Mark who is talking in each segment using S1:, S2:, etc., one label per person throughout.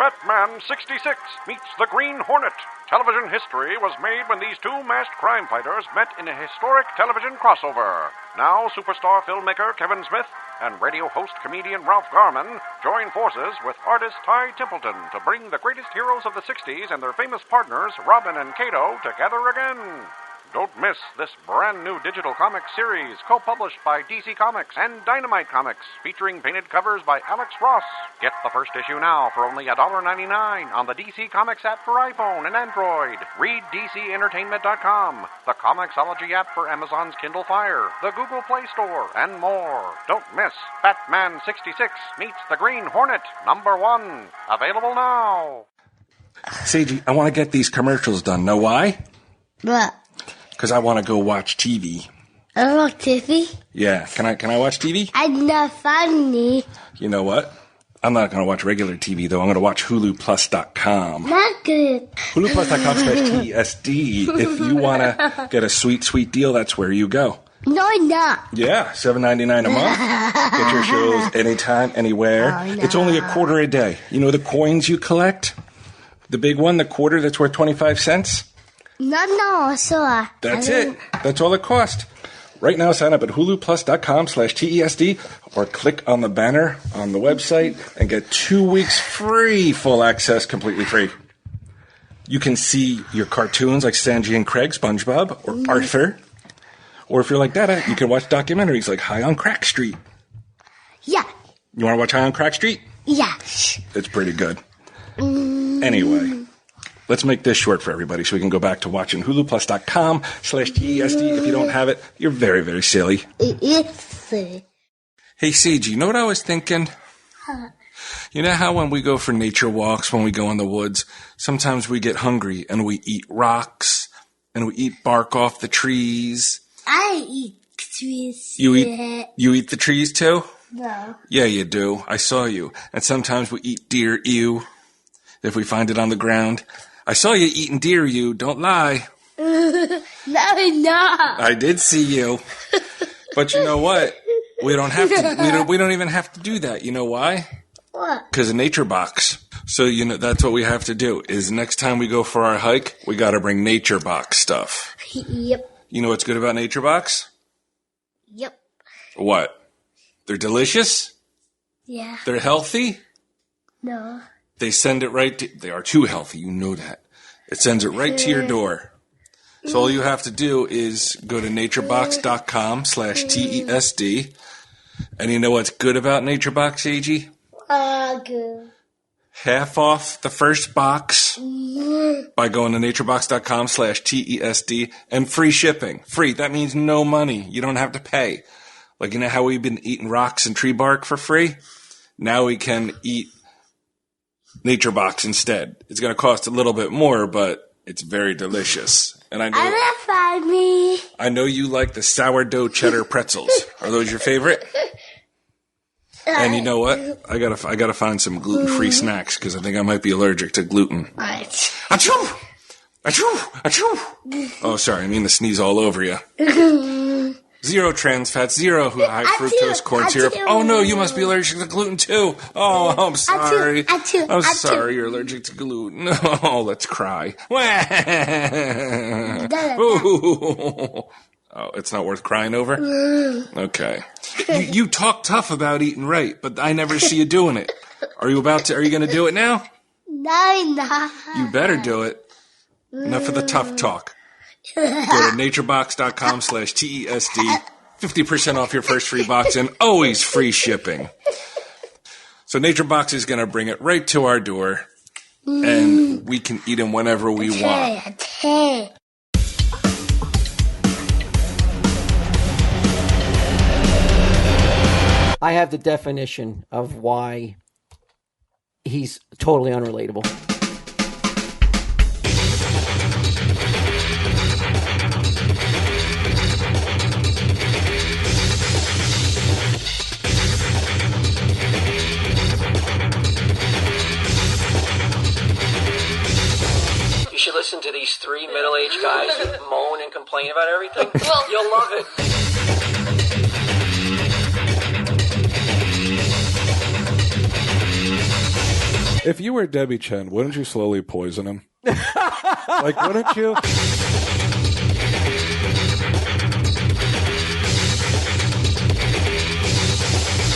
S1: Batman 66 meets the Green Hornet. Television history was made when these two masked crime fighters met in a historic television crossover. Now, superstar filmmaker Kevin Smith and radio host comedian Ralph Garman join forces with artist Ty Templeton to bring the greatest heroes of the 60s and their famous partners, Robin and Kato, together again. Don't miss this brand new digital comic series co-published by DC Comics and Dynamite Comics, featuring painted covers by Alex Ross. Get the first issue now for only $1.99 on the DC Comics app for iPhone and Android. Read DCEntertainment.com, the Comixology app for Amazon's Kindle Fire, the Google Play Store, and more. Don't miss Batman 66 meets the Green Hornet, #1. Available now.
S2: Seiji, I want to get these commercials done. Know why?
S3: What?
S2: Because I want to go watch TV.
S3: I don't watch TV.
S2: Yeah, can I watch TV?
S3: I'm not funny.
S2: You know what? I'm not going to watch regular TV, though. I'm going to watch HuluPlus.com.
S3: Not good.
S2: HuluPlus.com/TSD. If you want to get a sweet, sweet deal, that's where you go.
S3: No, I'm not.
S2: Yeah, $7.99 a month. Get your shows anytime, anywhere.
S3: Oh, no.
S2: It's only $0.25 a day. You know the coins you collect? The big one, the quarter that's worth 25 cents?
S3: No, sure.
S2: That's it. That's all it costs. Right now, sign up at HuluPlus.com/TESD or click on the banner on the website and get 2 weeks free full access, completely free. You can see your cartoons like Sanji and Craig, SpongeBob, or Arthur. Or if you're like Dada, you can watch documentaries like High on Crack Street.
S3: Yeah.
S2: You want to watch High on Crack Street?
S3: Yeah.
S2: It's pretty good. Anyway. Let's make this short for everybody so we can go back to watching HuluPlus.com/TESD. If you don't have it, you're very, very silly.
S3: It is silly.
S2: Hey, CG, you know what I was thinking? You know how when we go for nature walks, when we go in the woods, sometimes we get hungry and we eat rocks and we eat bark off the trees.
S3: I eat trees.
S2: You eat the trees too?
S3: No.
S2: Yeah, you do. I saw you. And sometimes we eat deer ew if we find it on the ground. I saw you eating deer, you. Don't lie.
S3: No.
S2: I did see you. But you know what? We don't have to. We don't even have to do that. You know why?
S3: What?
S2: Because of Nature Box. So you know that's what we have to do. Is next time we go for our hike, we got to bring Nature Box stuff.
S3: Yep.
S2: You know what's good about Nature Box?
S3: Yep.
S2: What? They're delicious.
S3: Yeah.
S2: They're healthy.
S3: No.
S2: They send it right to... They are too healthy, you know that. It sends it right to your door. So all you have to do is go to naturebox.com/TESD. And you know what's good about NatureBox, AG?
S3: Good.
S2: Half off the first box by going to naturebox.com/TESD and free shipping. Free. That means no money. You don't have to pay. Like, you know how we've been eating rocks and tree bark for free? Now we can eat Nature Box instead. It's going to cost a little bit more, but it's very delicious. And I know you like the sourdough cheddar pretzels. Are those your favorite? And you know what? I gotta find some gluten-free snacks because I think I might be allergic to gluten.
S3: Right.
S2: Achoo! Achoo! Achoo! Oh, sorry. I mean to sneeze all over you. 0 trans fats, 0 high fructose corn syrup. Oh no, you must be allergic to gluten too. Oh, I'm sorry. I'm sorry you're allergic to gluten. Oh, let's cry. Oh, it's not worth crying over? Okay. You talk tough about eating right, but I never see you doing it. Are you going to do it now?
S3: No.
S2: You better do it. Enough of the tough talk. Go to naturebox.com/TESD. 50% off your first free box and always free shipping. So NatureBox is going to bring it right to our door, and we can eat them whenever we want.
S4: I have the definition of why he's totally unrelatable.
S5: You should listen to these 3 middle-aged guys moan and complain about everything. Well, you'll love it.
S2: If you were Debbie Chen, wouldn't you slowly poison him? Like, wouldn't you?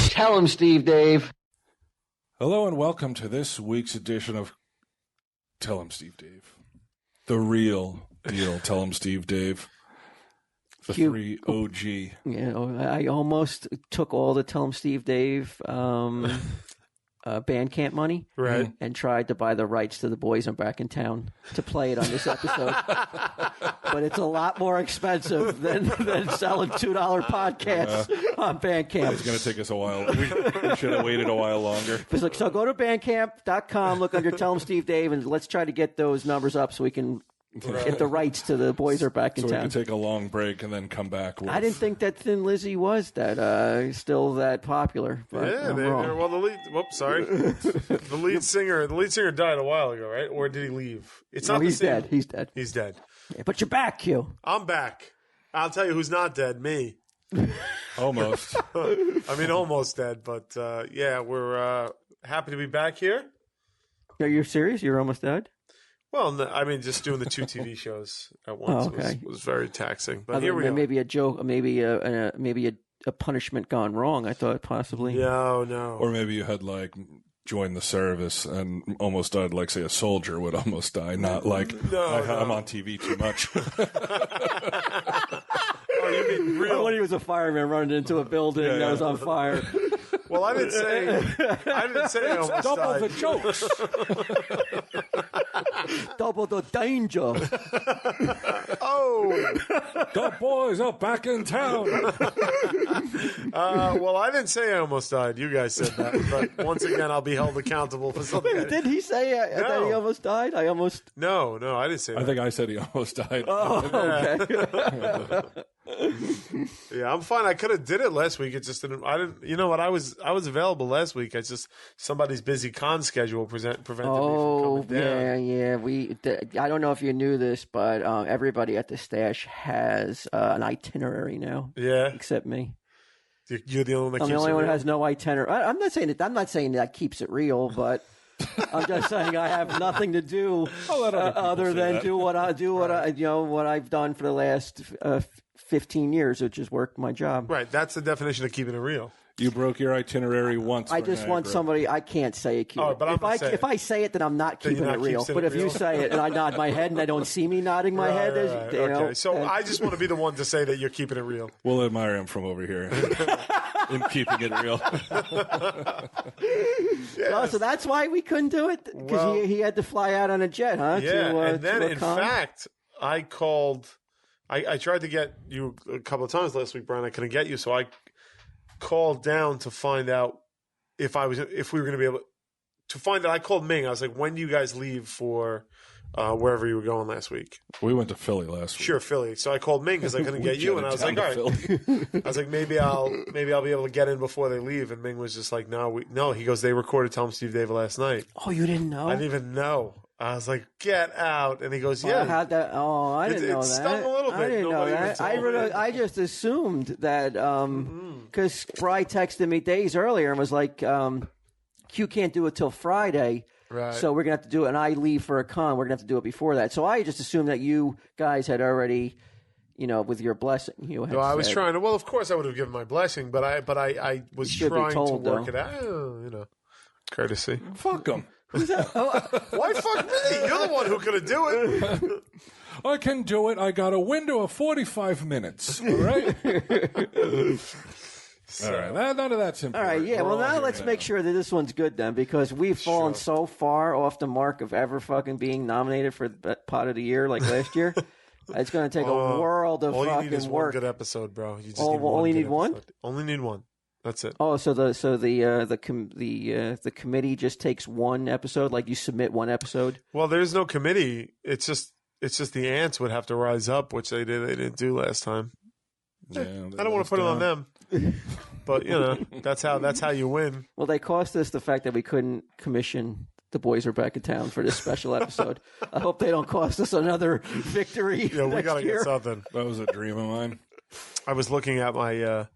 S4: Tell him, Steve Dave.
S2: Hello and welcome to this week's edition of Tell Him Steve Dave. The real deal Tell Him Steve Dave. The three OG.
S4: You know, I almost took all the Tell him Steve Dave Bandcamp money,
S6: right,
S4: and tried to buy the rights to the Boyz Are Back in Town to play it on this episode. But it's a lot more expensive than selling $2 podcasts on Bandcamp.
S2: It's going to take us a while. We should have waited a while longer.
S4: So go to bandcamp.com, look under Tell him Steve Dave, and let's try to get those numbers up so we can get the rights to the Boyz Are Back in Town.
S2: So we can take a long break and then come back.
S4: I didn't think that Thin Lizzy was that still that popular. But
S6: yeah,
S4: I'm wrong.
S6: well, the lead. Whoops, sorry. The lead singer died a while ago, right? Or did he leave? It's not.
S4: He's
S6: the same.
S4: dead. He's dead.
S6: He's dead.
S4: Yeah, but you're back, Q.
S6: I'm back. I'll tell you who's not dead. Me.
S2: Almost.
S6: I mean, almost dead, but yeah, we're happy to be back here.
S4: Are you serious? You're almost dead?
S6: Well, no, I mean, just doing the 2 TV shows at once was very taxing. But here we are.
S4: Maybe a joke, maybe a punishment gone wrong. I thought possibly.
S6: No.
S2: Or maybe you had like joined the service and almost died, like say a soldier would almost die, not like I'm on TV too much.
S6: Oh, you mean real?
S4: When he was a fireman running into a building that was on fire.
S6: Well, I didn't say I almost
S2: Double
S6: died.
S2: the jokes.
S4: Double the danger.
S6: Oh,
S2: The Boyz Are Back in Town.
S6: well, I didn't say I almost died. You guys said that. But once again, I'll be held accountable for something.
S4: Did he say that he almost died?
S6: No, I didn't say that.
S2: I think I said he almost died.
S4: Oh, okay.
S6: Yeah, I'm fine. I could have did it last week. It just didn't. I didn't. You know what? I was available last week. I just somebody's busy con schedule prevented me from coming down.
S4: Yeah. I don't know if you knew this, but everybody at the stash has an itinerary now.
S6: Yeah,
S4: except me.
S6: You're the only one that
S4: I'm
S6: keeps
S4: the only
S6: it
S4: one who
S6: real?
S4: has no itinerary. I'm not saying that keeps it real, but I'm just saying I have nothing to do other than do what I've done for the last 15 years, which is work my job.
S6: Right. That's the definition of keeping it real.
S2: You broke your itinerary once.
S4: I just want somebody. I can't say it.
S6: Oh, but
S4: if I say it, then I'm not keeping it real. But if you say it and I nod my head and they don't see me nodding my head,
S6: okay. So I just want to be the one to say that you're keeping it real.
S2: We'll admire him from over here in keeping it real.
S6: Yes.
S4: So that's why we couldn't do it because he had to fly out on a jet, huh?
S6: Yeah, and then in fact, I called. I tried to get you a couple of times last week, Brian. I couldn't get you, so I called down to find out if we were going to be able to find out. I called Ming. I was like, when do you guys leave for wherever you were going last week?
S2: We went to Philly last week.
S6: Sure, Philly. So I called Ming because I couldn't get you, and I was like, all right. I was like, maybe I'll be able to get in before they leave. And Ming was just like, no. He goes, they recorded Tell Him Steve Dave last night.
S4: Oh, you didn't know?
S6: I didn't even know. I was like, get out. And he goes, yeah.
S4: I didn't know that.
S6: It stung a little bit.
S4: I didn't know
S6: Nobody
S4: that.
S6: even told me.
S4: I just assumed that because Bri texted me days earlier and was like, Q can't do it till Friday.
S6: Right.
S4: So we're going to have to do it. And I leave for a con. We're going to have to do it before that. So I just assumed that you guys had already, with your blessing.
S6: No, I was trying to. Well, of course I would have given my blessing, but I was trying to work it out. Courtesy.
S2: Fuck him.
S6: Why fuck me? You're the one who could have do it.
S2: I can do it. I got a window of 45 minutes. All right? All right. None of that's important.
S4: All right, yeah. Well, now let's make sure that this one's good then, because we've fallen so far off the mark of ever fucking being nominated for the Pod of the Year like last year. It's going to take a world of fucking work.
S6: All you need is one good episode, bro. You just
S4: only need one?
S6: Only need one. That's it.
S4: Oh, so the committee just takes one episode, like you submit one episode.
S6: Well, there's no committee. It's just the ants would have to rise up, which they didn't do last time.
S2: Yeah,
S6: I don't want to put it on them, but that's how you win.
S4: Well, they cost us the fact that we couldn't commission The Boyz Are Back in Town for this special episode. I hope they don't cost us another victory.
S6: Yeah, we gotta
S4: get
S6: something.
S2: That was a dream of mine.
S6: I was looking at my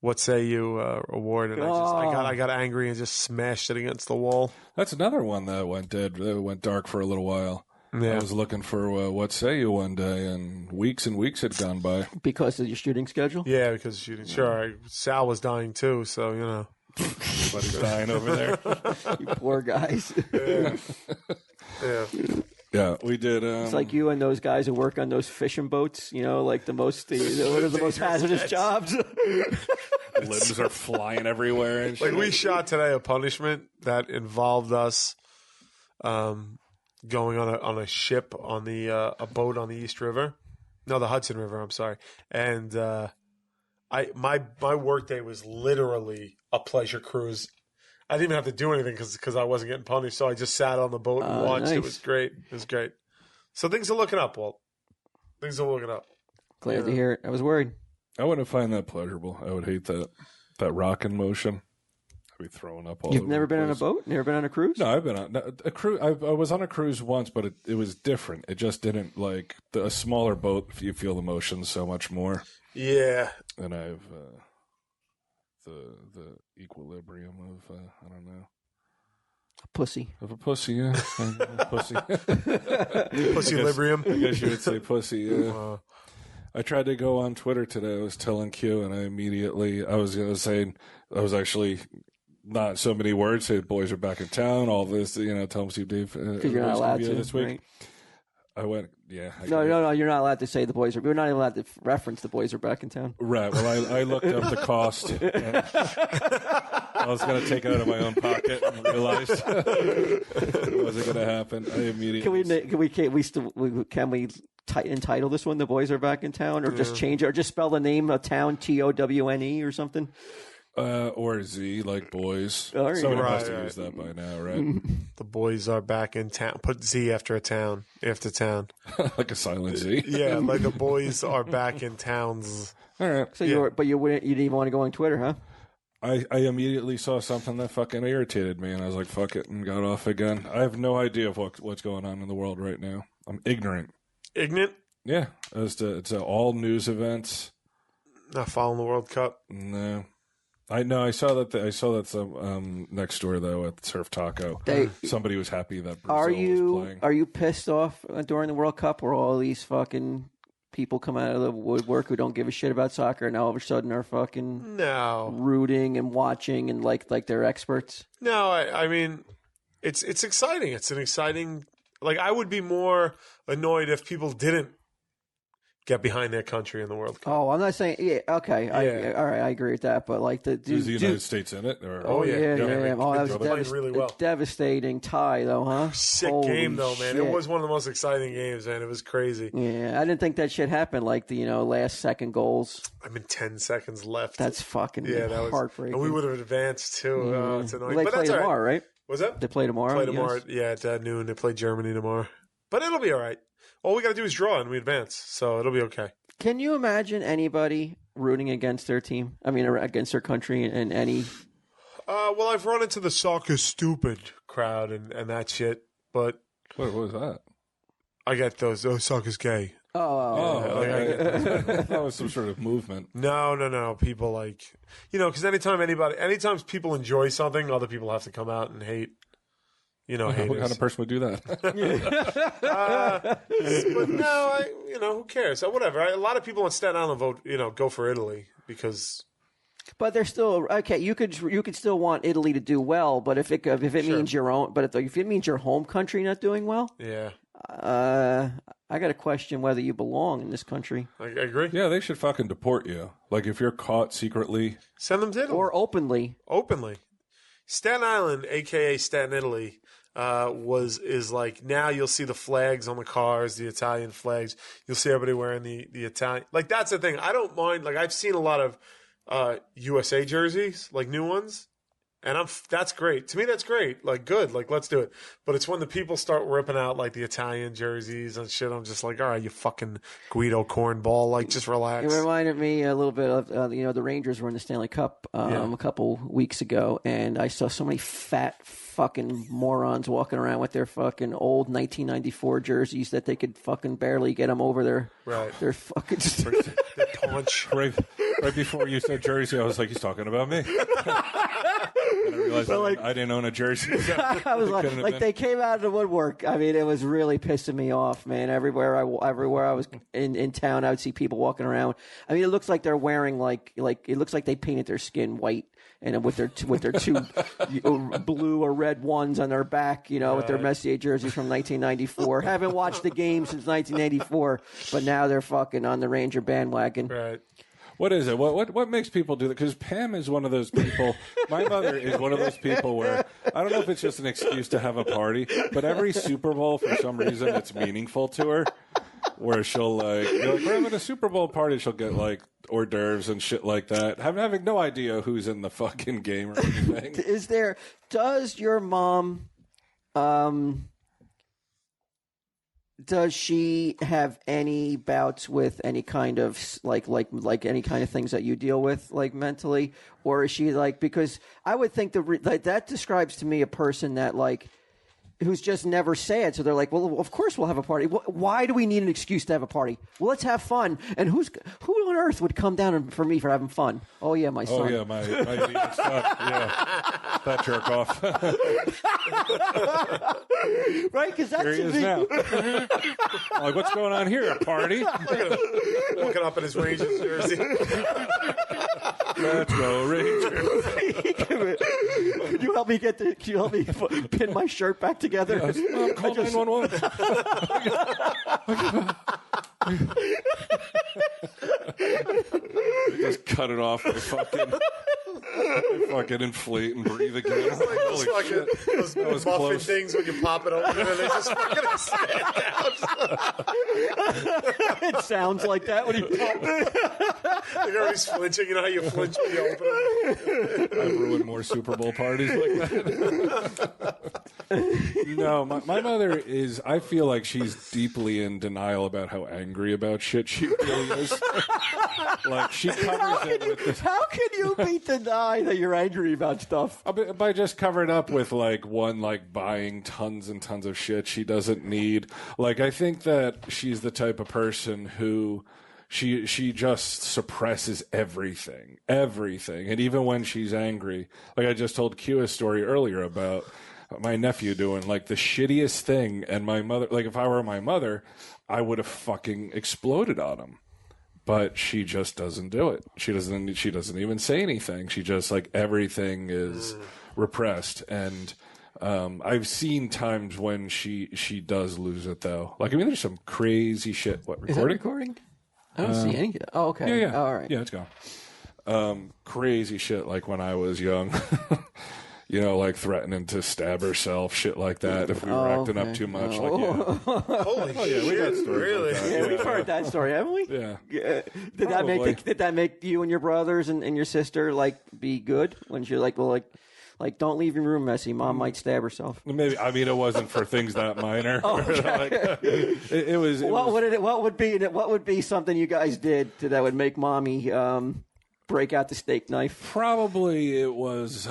S6: What Say You award, and I got angry and just smashed it against the wall.
S2: That's another one that went dead. That went dark for a little while.
S6: Yeah.
S2: I was looking for What Say You one day, and weeks had gone by.
S4: Because of your shooting schedule?
S6: Yeah, because of shooting. Sure, Sal was dying too, so, you know.
S2: Everybody's dying over there.
S4: You poor guys.
S6: Yeah.
S2: Yeah, we did.
S4: It's like you and those guys who work on those fishing boats, you know, like one of the most hazardous jobs.
S2: Limbs are flying everywhere. And shit.
S6: Like, we shot today a punishment that involved us going on a ship on a boat on the East River. No, the Hudson River, I'm sorry. And my work day was literally a pleasure cruise. I didn't even have to do anything because I wasn't getting punished, so I just sat on the boat and watched. Nice. It was great. It was great. So things are looking up, Walt. Things are looking up.
S4: Glad to hear it. I was worried.
S2: I wouldn't find that pleasurable. I would hate that rocking motion. I'd be throwing up all
S4: You've
S2: over
S4: never
S2: the
S4: been
S2: place.
S4: on a boat? Never been on a cruise?
S2: No, I've been on a cruise. I was on a cruise once, but it was different. It just didn't like a smaller boat. You feel the motion so much more.
S6: Yeah.
S2: And I've the equilibrium of I don't know.
S4: Pussy.
S2: Of a pussy, yeah. Pussy.
S6: Pussy-librium.
S2: I guess you would say pussy, yeah. I tried to go on Twitter today. I was telling Q, and I was going to say, I was actually not so many words. Say, boys are back in town, all this, tell them Steve Dave.
S4: Because you're not allowed to
S2: this week.
S4: Right?
S2: I went, yeah.
S4: No, you're not allowed to say the boys are. We're not even allowed to reference the boys are back in town.
S2: Right. Well, I looked up the cost. And I was going to take it out of my own pocket and realized it wasn't going to happen. I immediately.
S4: Can we entitle this one "The Boys Are Back in Town," or just change it, or just spell the name of town TOWNE or something?
S2: Or Z, like boys.
S4: Oh,
S2: Somebody
S6: right,
S2: must have used that by now, right?
S6: The boys are back in town. Put Z after a town. After town.
S2: Like a silent Z.
S6: Yeah, like the boys are back in towns.
S2: All right.
S4: So you didn't even want to go on Twitter, huh?
S2: I immediately saw something that fucking irritated me, and I was like, fuck it, and got off again. I have no idea of what's going on in the world right now. I'm ignorant.
S6: Ignorant?
S2: Yeah. It's all news events.
S6: Not following the World Cup?
S2: No. I saw that some next door though at Surf Taco. Somebody was happy that Brazil was playing.
S4: Are you pissed off during the World Cup where all these fucking people come out of the woodwork who don't give a shit about soccer and now all of a sudden are fucking rooting and watching and like they're experts?
S6: No, I mean it's exciting. It's an exciting. Like, I would be more annoyed if people didn't get behind their country in the World Cup.
S4: Oh, I'm not saying. Yeah, okay.
S6: Yeah.
S4: All right, I agree with that. But like
S2: is the United States in it? Or?
S6: Oh yeah.
S4: Oh, that was
S6: really well.
S4: Devastating tie, though, huh?
S6: Sick
S4: Holy
S6: game, though, man.
S4: shit.
S6: It was one of the most exciting games, man. It was crazy.
S4: Yeah, I didn't think that shit happened. Like the last second goals.
S6: I mean, 10 seconds left.
S4: That's fucking
S6: that was
S4: heartbreaking.
S6: And we would have advanced too. Oh, it's annoying.
S4: Well, they
S6: but
S4: play
S6: that's
S4: tomorrow,
S6: all right.
S4: right?
S6: What's that?
S4: They play tomorrow.
S6: Play tomorrow.
S4: Yes.
S6: Yeah, at noon. They play Germany tomorrow. But it'll be all right. All we got to do is draw and we advance, so it'll be okay.
S4: Can you imagine anybody rooting against their team? I mean, against their country in any?
S6: Well, I've run into the soccer stupid crowd and that shit, but
S2: What was that?
S6: I get those. Oh, soccer's gay.
S2: That was some sort of movement.
S6: No. People like, because anytime people enjoy something, other people have to come out and hate.
S2: What kind of person would do that?
S6: But no, who cares? Whatever. A lot of people in Staten Island vote, go for Italy because.
S4: But they're still okay. You could still want Italy to do well, but if it means your own, but if it means your home country not doing well,
S6: yeah.
S4: I got to question whether you belong in this country.
S6: I agree.
S2: Yeah, they should fucking deport you. Like if you're caught secretly,
S6: send them to Italy
S4: or openly.
S6: Staten Island, aka Staten Italy, is like now you'll see the flags on the cars, the Italian flags. You'll see everybody wearing the Italian. Like that's the thing. I don't mind. Like I've seen a lot of USA jerseys, like new ones, and that's great. To me, that's great. Like good. Like let's do it. But it's when the people start ripping out like the Italian jerseys and shit. I'm just like, all right, you fucking Guido cornball. Like just relax.
S4: It reminded me a little bit of the Rangers were in the Stanley Cup a couple weeks ago, and I saw so many fat fucking morons walking around with their fucking old 1994 jerseys that they could fucking barely get them over their fucking
S6: The punch.
S7: Right before you said jersey, I was like, he's talking about me. And I realized I didn't own a jersey.
S4: I was like they came out of the woodwork. I mean, it was really pissing me off, man. Everywhere I was in town, I would see people walking around. I mean, it looks like they're wearing like it looks like they painted their skin white and with their two blue or red ones on their back, with their Messier jerseys from 1994. Haven't watched the game since 1984, but now they're fucking on the Ranger bandwagon.
S6: Right.
S7: What is it? What makes people do that? Because Pam is one of those people. My mother is one of those people where I don't know if it's just an excuse to have a party, but every Super Bowl, for some reason, it's meaningful to her. Where she'll we're having a Super Bowl party. She'll get like hors d'oeuvres and shit like that. Having no idea who's in the fucking game or anything.
S4: Does your mom, does she have any bouts with any kind of like any kind of things that you deal with like mentally, or is she like, because I would think that describes to me a person that like who's just never sad, so they're like, well, of course we'll have a party. Why do we need an excuse to have a party? Well, let's have fun. And who on earth would come down for me for having fun? Oh yeah, my son.
S7: Oh yeah, my idiot son. Yeah, that jerk off.
S4: Right? Because that's
S7: here he is now. I'm like, what's going on here? A party?
S6: Looking up at his Rangers jersey.
S7: Let's go Rangers.
S4: Can you help me pin my shirt back together?
S7: Call 911. Just cut it off. They fucking inflate and breathe again.
S6: Those muffin
S7: close.
S6: things when you pop it open and they just fucking expand out.
S4: It sounds like that when you pop it.
S6: You're already flinching. You know how you flinch when you open them?
S7: I've ruined more Super Bowl parties like that. No, my mother is, I feel like she's deeply in denial about how angry about shit she really is. Like, she covers it with this.
S4: How can you deny that you're angry about stuff?
S7: By just covering up with, like, buying tons and tons of shit she doesn't need. Like, I think that she's the type of person who she just suppresses everything. And even when she's angry, like I just told Q a story earlier about my nephew doing like the shittiest thing, and my mother, like if I were my mother, I would have fucking exploded on him. But she just doesn't do it. She doesn't even say anything. She just like everything is repressed. And I've seen times when she does lose it though. Like, I mean, there's some crazy shit. What, recording?
S4: Is that recording? I don't see any. Oh, okay.
S7: Yeah.
S4: Oh, all right.
S7: Yeah, it's gone. Crazy shit like when I was young. Like threatening to stab herself, shit like that. If we were acting up too much, like
S6: Holy shit!
S7: we got stories
S6: Really?
S7: like that.
S4: Yeah, we've heard that story, haven't we?
S7: Yeah.
S4: Did that make you and your brothers and your sister like be good when you're like, well, like don't leave your room messy. Mom might stab herself.
S7: Maybe, I mean, it wasn't for things that minor.
S4: Okay.
S7: It was.
S4: What would be something you guys did that would make mommy break out the steak knife?
S7: Probably it was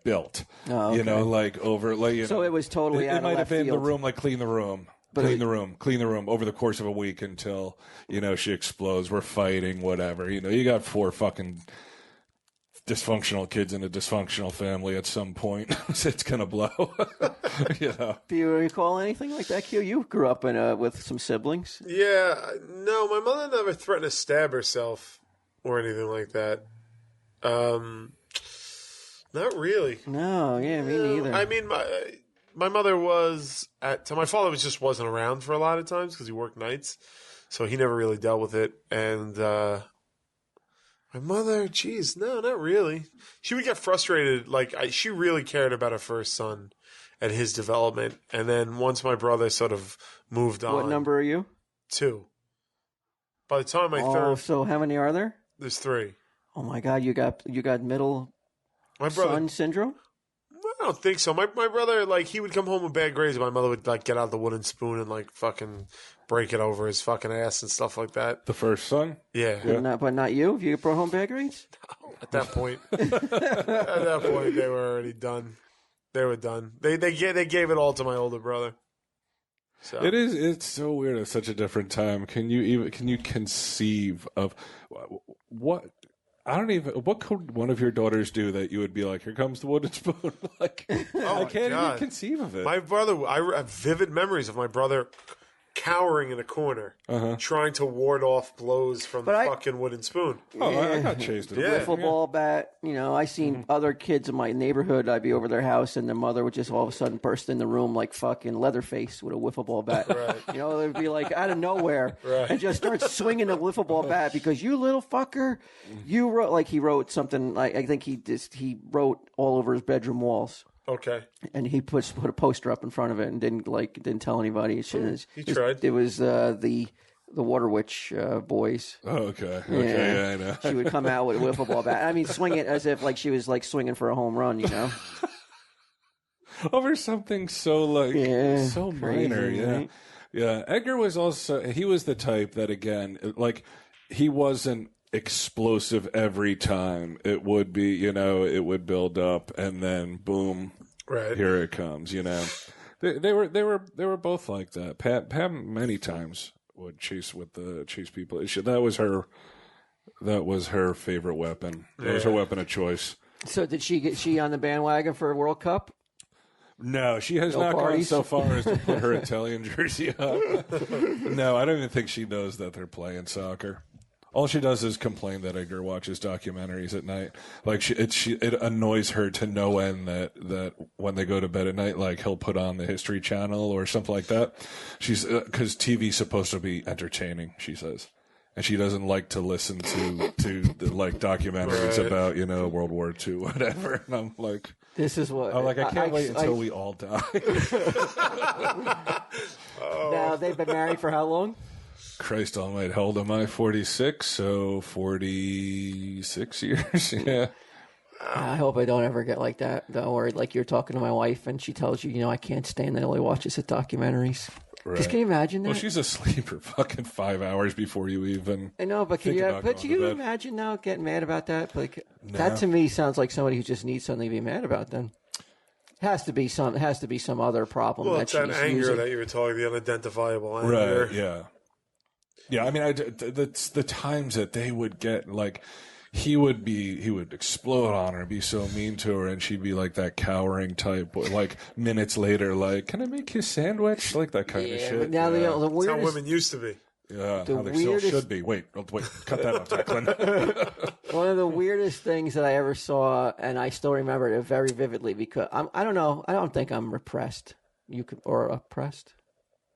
S7: built.
S4: Oh, okay.
S7: Like over. Like,
S4: so it was totally out
S7: it
S4: of
S7: might have
S4: left
S7: been
S4: field.
S7: the room, like clean the room. Clean the room over the course of a week until, she explodes. We're fighting, whatever. You got 4 fucking dysfunctional kids in a dysfunctional family at some point. It's going to blow.
S4: Do you recall anything like that, Q? You grew up with some siblings.
S6: Yeah. No, my mother never threatened to stab herself or anything like that. Not really.
S4: No, yeah, me neither.
S6: I mean, my mother was my father wasn't around for a lot of times because he worked nights, so he never really dealt with it. And my mother, geez, no, not really. She would get frustrated. Like she really cared about her first son and his development. And then once my brother sort of moved on.
S4: What number are you?
S6: 2. By the time I third,
S4: so how many are there?
S6: there's 3.
S4: Oh my God, you got middle
S6: My brother,
S4: son syndrome?
S6: I don't think so. My brother, like, he would come home with bad grades. My mother would, like, get out the wooden spoon and, like, fucking break it over his fucking ass and stuff like that.
S7: The first son?
S6: Yeah.
S4: But not you? If you brought home bad grades?
S6: At that point. At that point, they were already done. They were done. They gave it all to my older brother. So.
S7: It's so weird. It's such a different time. Can you conceive of what? I don't even. What could one of your daughters do that you would be like, here comes the wooden spoon? Like, I can't even conceive of it.
S6: My brother, I have vivid memories of my brother cowering in a corner, trying to ward off blows from the fucking wooden spoon.
S7: Oh, I got chased.
S4: The wiffle ball bat. You know, I seen other kids in my neighborhood. I'd be over their house, and their mother would just all of a sudden burst in the room like fucking Leatherface with a wiffle ball bat.
S6: Right.
S4: You know, they'd be like out of nowhere and just start swinging the wiffle ball bat because you little fucker, you wrote like he wrote something. Like I think he wrote all over his bedroom walls.
S6: Okay.
S4: And he put a poster up in front of it and didn't tell anybody.
S6: He tried.
S4: It was the Water Witch Boyz.
S7: Oh, okay. Yeah, I know.
S4: She would come out with a wiffle ball bat. I mean, swing it as if like she was like swinging for a home run, you know.
S7: Over something so so
S4: crazy,
S7: minor, yeah.
S4: Right?
S7: Yeah. Edgar was he was the type that again, like he wasn't explosive every time. It would be, you know, it would build up and then boom, here it comes, you know. They were both like that. Pam many times would chase people. That was her favorite weapon. That was her weapon of choice.
S4: So did she get on the bandwagon for a World Cup?
S7: No, she has not gone so far as to put her Italian jersey up. No, I don't even think she knows that they're playing soccer. All she does is complain that Edgar watches documentaries at night. Like it annoys her to no end that when they go to bed at night, like he'll put on the History Channel or something like that. She's because TV's supposed to be entertaining, she says, and she doesn't like to listen to like documentaries about, you know, World War II, whatever. And I'm like,
S4: this is what
S7: I'm like. I can't wait until we all die.
S4: Now they've been married for how long?
S7: Christ almighty, how old am I? 46, so 46 years, yeah.
S4: I hope I don't ever get like that, though, or like you're talking to my wife and she tells you, you know, I can't stand that Ellie watches the documentaries.
S7: Right.
S4: Just can you imagine that?
S7: Well, she's asleep for fucking 5 hours before you even.
S4: I know, but can you imagine now getting mad about that? Like that to me sounds like somebody who just needs something to be mad about. Then has to be some other problem.
S6: Well,
S4: that
S6: it's that
S4: she's
S6: anger
S4: using.
S6: that you were talking, the unidentifiable anger.
S7: Right. Yeah. Yeah, I mean, the times that they would get, like, he would explode on her, be so mean to her, and she'd be like that cowering type. Like minutes later, like, can I make you a sandwich? Like that kind of shit.
S4: But now the
S6: That's
S4: weirdest,
S6: how women used to be.
S7: Yeah, how they still should be. Wait, cut that off, Declan.
S4: One of the weirdest things that I ever saw, and I still remember it very vividly because I don't know. I don't think I'm repressed. Or oppressed.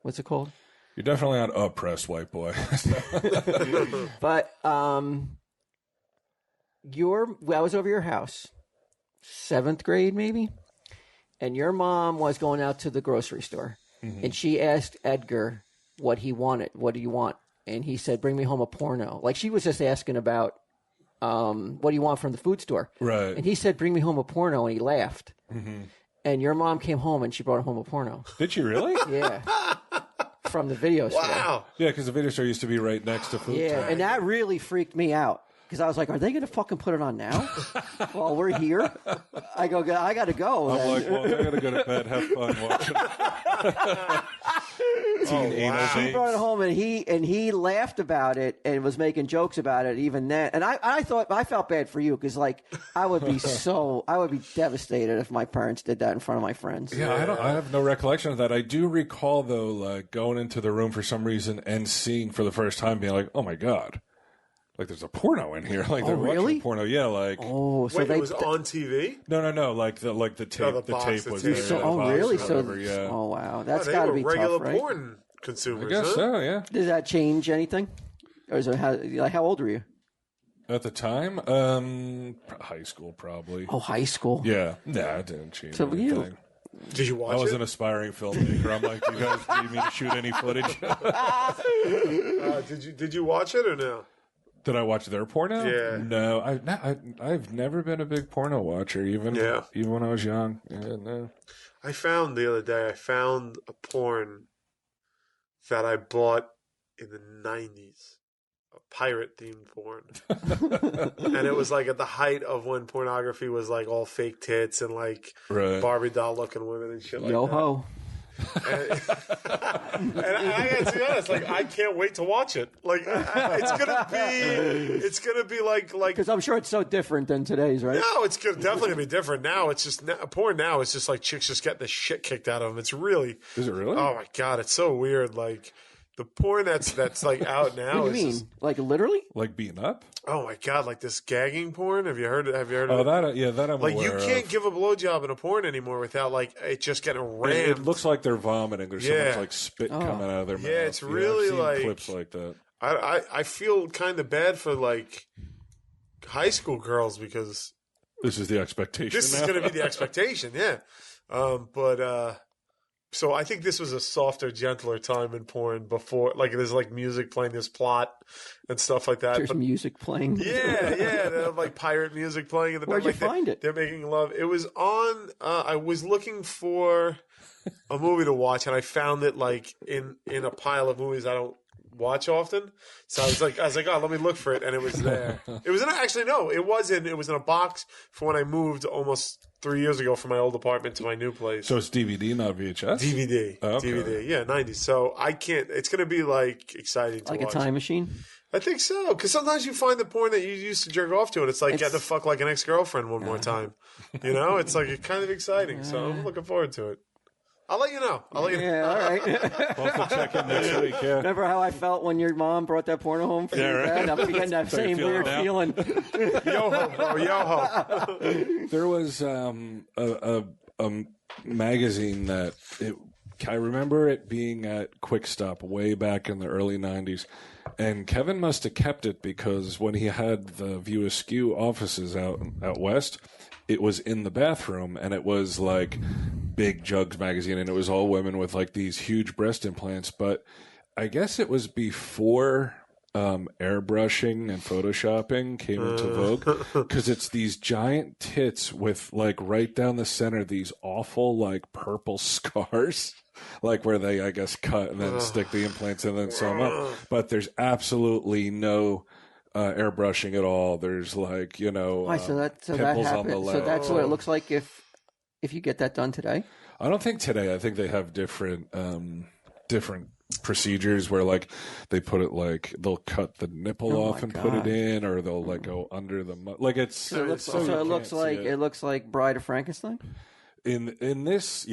S4: What's it called?
S7: You're definitely not oppressed, white boy.
S4: But I was over your house, 7th grade maybe, and your mom was going out to the grocery store, and she asked Edgar what he wanted. What do you want? And he said, "Bring me home a porno." Like she was just asking about what do you want from the food store,
S7: right?
S4: And he said, "Bring me home a porno," and he laughed. And your mom came home and she brought home a porno.
S7: Did she really?
S4: Yeah. From the video store.
S6: Wow.
S7: Yeah, because the video store used to be right next to food.
S4: Yeah,
S7: time.
S4: and that really freaked me out because I was like, "Are they going to fucking put it on now while we're here?" I got to go.
S7: I'm like, well, I got to go to bed. Have fun watching.
S4: She brought it home, and he laughed about it and was making jokes about it even then. And I felt bad for you because like I would be devastated if my parents did that in front of my friends.
S7: Yeah, I have no recollection of that. I do recall though, like going into the room for some reason and seeing for the first time, being like, "Oh my god." Like there's a porno in here. Like they're watching porno. Yeah, like
S4: so
S6: wait, it was on TV?
S7: No. Like the tape.
S6: the
S7: tape was
S6: tape.
S7: there.
S6: So,
S4: really?
S7: Whatever, yeah.
S4: Oh wow, that's got to be
S6: regular
S4: tough, right?
S6: porn consumers.
S7: I guess so. Yeah.
S4: Does that change anything? Or is it how old were you?
S7: At the time, high school probably.
S4: Oh, high school.
S7: Yeah. Nah, it didn't change
S4: So
S7: anything.
S6: Did you watch it?
S7: I was an aspiring filmmaker. I'm like, do you guys need me to shoot any footage?
S6: Did you watch it or no?
S7: Did I watch their porno?
S6: Yeah.
S7: No, I've never been a big porno watcher, even when I was young. Yeah, no.
S6: I found the other day, a porn that I bought in the 90s pirate themed porn, and it was like at the height of when pornography was like all fake tits and like Barbie doll looking women and shit like
S4: Yo
S6: that.
S4: ho.
S6: And I gotta be honest, like I can't wait to watch it. Like it's gonna be like
S4: Because I'm sure it's so different than today's, right?
S6: no, it's definitely gonna be different now. It's just porn now. It's just like chicks just getting the shit kicked out of them. It's really
S7: Is it really?
S6: oh my god, it's so weird. Like the porn that's like out now.
S4: What do you
S6: is
S4: mean?
S6: just,
S4: Like literally?
S7: Like beating up?
S6: oh my god, like this gagging porn. Have you heard? Have you heard
S7: Oh,
S6: of it?
S7: that I'm
S6: Like you
S7: aware
S6: can't
S7: of.
S6: give a blowjob in a porn anymore without like it just getting rammed.
S7: It looks like they're vomiting. There's so
S6: Yeah.
S7: much like spit coming out of their mouth.
S6: Yeah, it's really
S7: I've seen
S6: like-
S7: clips like that.
S6: I feel kind of bad for like high school girls because
S7: This is the expectation.
S6: this is
S7: now.
S6: going to be the expectation, yeah. So I think this was a softer, gentler time in porn before, like there's like music playing, there's plot and stuff like that.
S4: There's
S6: But
S4: music playing.
S6: yeah, they have like pirate music playing in the
S4: Where'd
S6: back.
S4: you
S6: Like,
S4: find it?
S6: They're making love. It was on. I was looking for a movie to watch, and I found it like in a pile of movies I don't watch often. So I was like, oh, let me look for it, and it was there. It was it was in a box for when I moved almost 3 years ago from my old apartment to my new place.
S7: So it's DVD, not VHS?
S6: DVD,
S7: Oh, okay.
S6: DVD, yeah, 90s. So I can't. It's going to be like exciting to
S4: Like
S6: watch.
S4: a time machine?
S6: I think so, because sometimes you find the porn that you used to jerk off to, and it's like getting to fuck like an ex-girlfriend one more time. You know, it's like kind of exciting. So I'm looking forward to it. I'll let you know.
S4: Yeah, all right.
S7: We'll have to check in next week, yeah.
S4: Remember how I felt when your mom brought that porno home for your
S7: right.
S4: dad? I'm getting that
S7: So you
S4: same
S7: feel it
S4: weird
S7: now?
S4: feeling.
S6: Yo-ho, bro, yo-ho.
S7: There was a magazine that I remember it being at Quick Stop way back in the early 90s. And Kevin must have kept it because when he had the View Askew offices out west, it was in the bathroom and it was like Big Jugs magazine and it was all women with like these huge breast implants. But I guess it was before airbrushing and photoshopping came into vogue because it's these giant tits with like right down the center these awful like purple scars like where they I guess cut and then stick the implants and then sew them up, but there's absolutely no airbrushing at all. There's like
S4: Why, so that
S7: pimples on the
S4: happened. So
S7: leg.
S4: that's what it looks like if you get that done today.
S7: I don't think today. I think they have different procedures where like they put it like they'll cut the nipple
S4: Oh
S7: off
S4: my
S7: and put it
S4: God.
S7: in, or they'll like go under the like it's
S4: So
S7: you
S4: it looks
S7: can't
S4: like
S7: see
S4: it looks like Bride of Frankenstein.
S7: in this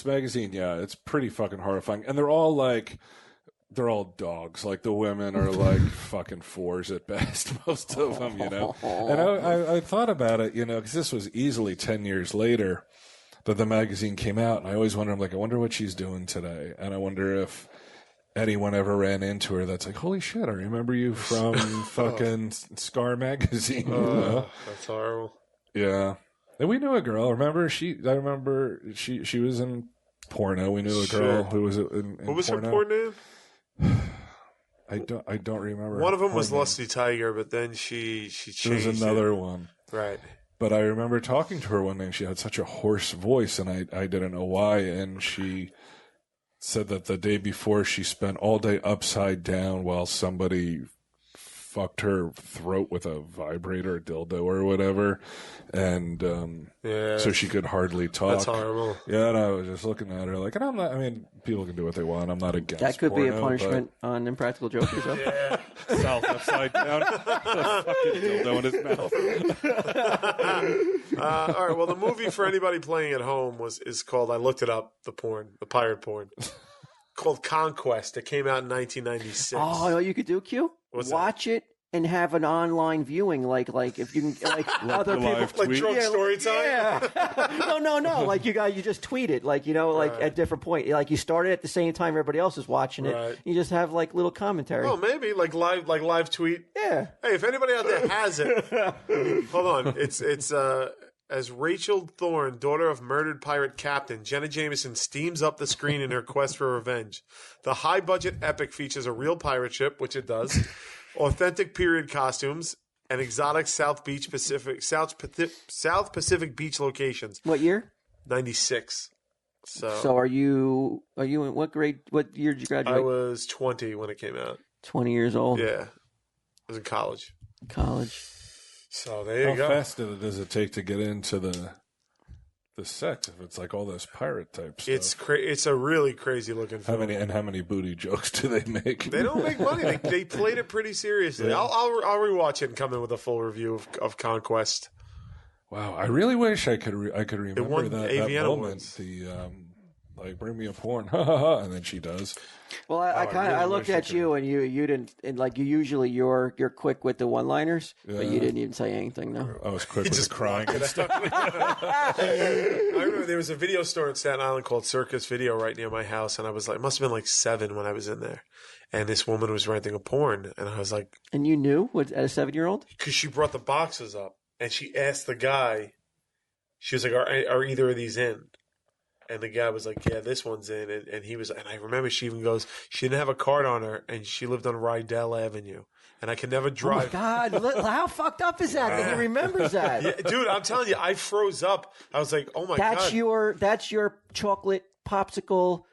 S7: magazine. Yeah, it's pretty fucking horrifying, and they're all dogs. Like the women are like fucking 4s at best, most of them, you know. And I thought about it, you know, because this was easily 10 years later that the magazine came out, and I always wonder, I'm like, I wonder what she's doing today, and I wonder if anyone ever ran into her that's like, holy shit, I remember you from fucking Scar magazine. You know?
S6: That's horrible.
S7: Yeah. And we knew a girl. I remember she was in porno. We knew a girl
S6: Shit.
S7: who was in
S6: What was
S7: porno.
S6: her porn name?
S7: I don't remember.
S6: One of them
S7: her
S6: was
S7: name.
S6: Lusty Tiger, but then she
S7: There
S6: changed
S7: was another one.
S6: it. Right.
S7: But I remember talking to her one day, and she had such a hoarse voice, and I didn't know why. And she said that the day before she spent all day upside down while somebody fucked her throat with a vibrator, dildo, or whatever, and
S6: Yeah.
S7: so she could hardly talk.
S6: That's horrible.
S7: Yeah, and I was just looking at her like, and I'm not. I mean, people can do what they want. I'm not against.
S4: That could be a
S7: porno,
S4: punishment on Impractical Jokers. Though.
S6: Yeah.
S7: but South upside down, the fucking dildo in his mouth.
S6: All right. Well, the movie for anybody playing at home is called. I looked it up. The pirate porn, called Conquest. It came out in 1996.
S4: Oh, you know what you could do, Q?
S6: What's that?
S4: Watch it and have an online viewing, like if you can, like other people.
S7: live
S6: Like
S7: tweet.
S6: drunk story time.
S4: Yeah. No. Like you just tweet it, like like
S6: Right.
S4: at different point. Like you start it at the same time everybody else is watching it.
S6: Right.
S4: You just have like little commentary.
S6: Oh, maybe like live tweet.
S4: Yeah.
S6: Hey, if anybody out there has it, hold on. It's as Rachel Thorne, daughter of murdered pirate captain, Jenna Jameson steams up the screen in her quest for revenge. The high-budget epic features a real pirate ship, which it does, authentic period costumes, and exotic South Pacific beach locations.
S4: What year?
S6: 96.
S4: So are you in what grade? What year did you graduate?
S6: I was 20 when it came out.
S4: 20 years old.
S6: Yeah. was in college. So there you
S7: How
S6: go.
S7: fast does it take to get into the sex if it's like all this pirate type stuff?
S6: It's a really crazy looking film.
S7: How many booty jokes do they make?
S6: They don't make money. They played it pretty seriously.
S7: Yeah.
S6: I'll rewatch it and come in with a full review of Conquest.
S7: Wow, I really wish I could remember
S6: won
S7: that
S6: AVN
S7: moment.
S6: Awards.
S7: The like bring me a porn, ha ha ha, and then she does.
S4: Well, I looked at you and you didn't, and like you usually you're quick with the one-liners, but you didn't even say anything. No,
S7: I was quick with the crying and stuff.
S6: I remember there was a video store in Staten Island called Circus Video right near my house, and I was like, must have been like 7 when I was in there, and this woman was renting a porn, and I was like,
S4: and you knew at a 7-year-old
S6: because she brought the boxes up, and she asked the guy, she was like, are either of these in? And the guy was like, yeah, this one's in. And he was, and I remember she even goes, she didn't have a card on her, and she lived on Rydell Avenue. And I could never drive.
S4: Oh, my God. How fucked up is that that he remembers that?
S6: Yeah, dude, I'm telling you, I froze up. I was like, oh, my God.
S4: That's your chocolate popsicle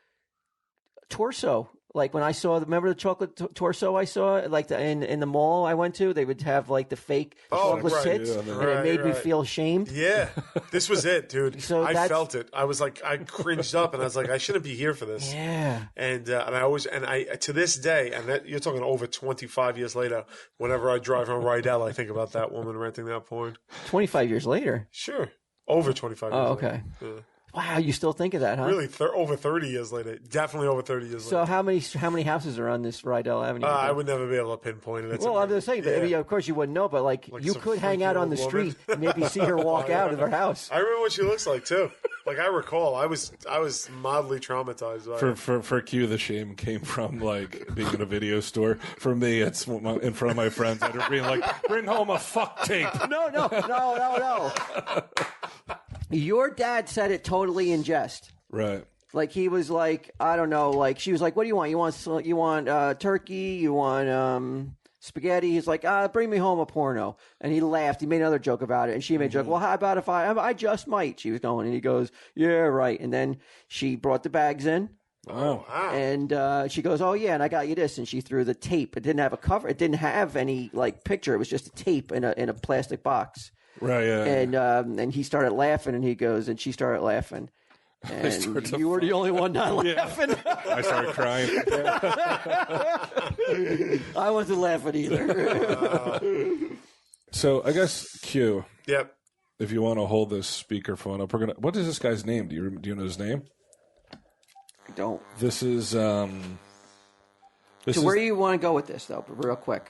S4: torso. Like when I saw, remember the chocolate torso I saw, like in the mall I went to, they would have like the fake chocolate tits, and it made me feel ashamed.
S6: Yeah, this was it, dude.
S4: So
S6: I felt it. I was like, I cringed up, and I was like, I shouldn't be here for this.
S4: Yeah.
S6: And I to this day, and that, you're talking over 25 years later, whenever I drive on Rydell, I think about that woman renting that porn.
S4: 25 years later?
S6: Sure. Over 25 years
S4: okay.
S6: later. Yeah.
S4: Wow, you still think of that, huh?
S6: Really, over 30 years later. Definitely over 30 years later.
S4: So how many houses are on this Rydell Avenue?
S6: I would never be able to pinpoint it.
S4: Well, I'm just saying, but I mean, of course you wouldn't know, but like you could hang out on the street and maybe see her walk out of her house.
S6: I remember what she looks like too. Like I recall, I was mildly traumatized by it.
S7: For Q, the shame came from like being in a video store. For me, it's in front of my friends that are being like, bring home a fuck tape.
S4: No. Your dad said it totally in jest.
S7: Right.
S4: Like he was like, I don't know, like she was like, what do you want? You want turkey? You want spaghetti? He's like, bring me home a porno. And he laughed. He made another joke about it. And she made a joke, well, how about if I just might? She was going, and he goes, yeah, right. And then she brought the bags in.
S7: Oh, wow.
S4: And she goes, oh, yeah, and I got you this. And she threw the tape. It didn't have a cover. It didn't have any like picture. It was just a tape in a plastic box.
S7: Right, yeah.
S4: And he started laughing, and he goes, and she started laughing. And you were the only one not laughing.
S7: I started crying.
S4: I wasn't laughing either.
S7: So I guess Q.
S6: Yep.
S7: If you want to hold this speakerphone up, we're gonna. What is this guy's name? Do you know his name?
S4: I don't.
S7: This is.
S4: So where do you want to go with this, though? Real quick.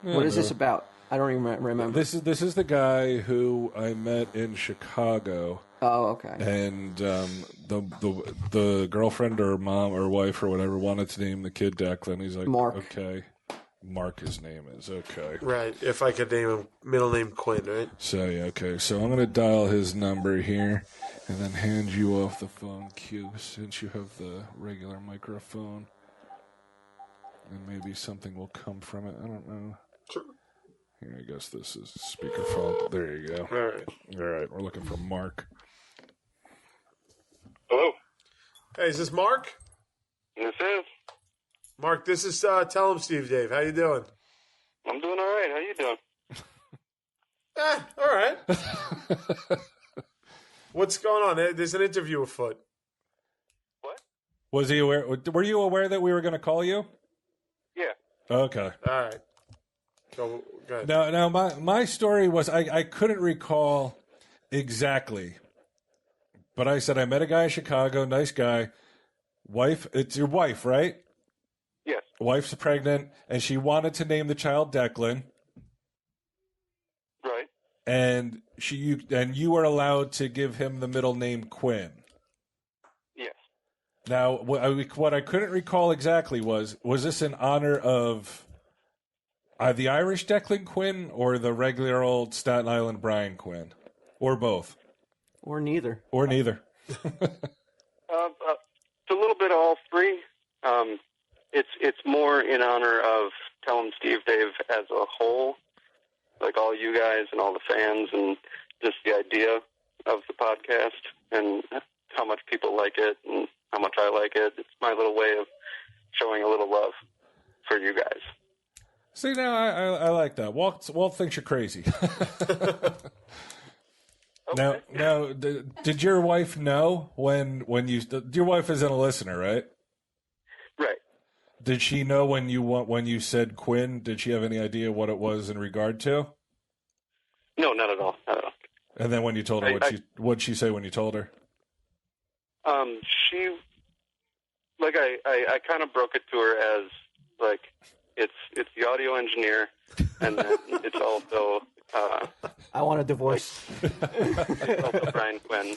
S4: What is this about? I don't even remember.
S7: This is the guy who I met in Chicago.
S4: Oh, okay.
S7: And the girlfriend or mom or wife or whatever wanted to name the kid Declan. He's like,
S4: Mark.
S7: Okay, Mark. His name is okay.
S6: Right. If I could name him, middle name Quinn, right?
S7: So yeah, okay. So I'm gonna dial his number here, and then hand you off the phone, Q, since you have the regular microphone, and maybe something will come from it. I don't know.
S6: Sure.
S7: Here, I guess this is speakerphone. There you go. All right. We're looking for Mark.
S8: Hello.
S6: Hey, is this Mark?
S8: This is.
S6: Mark, this is Tell him Steve Dave. How you doing?
S8: I'm doing all right. How you doing?
S6: All right. What's going on? There's an interview afoot.
S8: What?
S7: Was he aware? Were you aware that we were going to call you?
S8: Yeah.
S7: Okay.
S6: All right. Go ahead.
S7: Now my story was I couldn't recall exactly, but I said I met a guy in Chicago, nice guy, wife. It's your wife, right?
S8: Yes.
S7: Wife's pregnant, and she wanted to name the child Declan.
S8: Right.
S7: And you were allowed to give him the middle name Quinn.
S8: Yes.
S7: Now, what I couldn't recall exactly was this in honor of the Irish Declan Quinn or the regular old Staten Island Brian Quinn? Or both?
S4: Or neither.
S7: Or neither.
S8: It's a little bit of all three. It's more in honor of Tell 'em Steve Dave as a whole, like all you guys and all the fans, and just the idea of the podcast and how much people like it and how much I like it. It's my little way of showing a little love for you guys.
S7: See, now I like that. Walt thinks you're crazy.
S8: Okay.
S7: Now, did your wife know when you? Your wife isn't a listener, right?
S8: Right.
S7: Did she know when you said Quinn? Did she have any idea what it was in regard to?
S8: No, not at all. Not at all.
S7: And then when you told her, what'd she say when you told her?
S8: She, like, I kind of broke it to her as, like, it's the audio engineer, and then it's also
S4: I want a divorce.
S8: it's also Brian Quinn,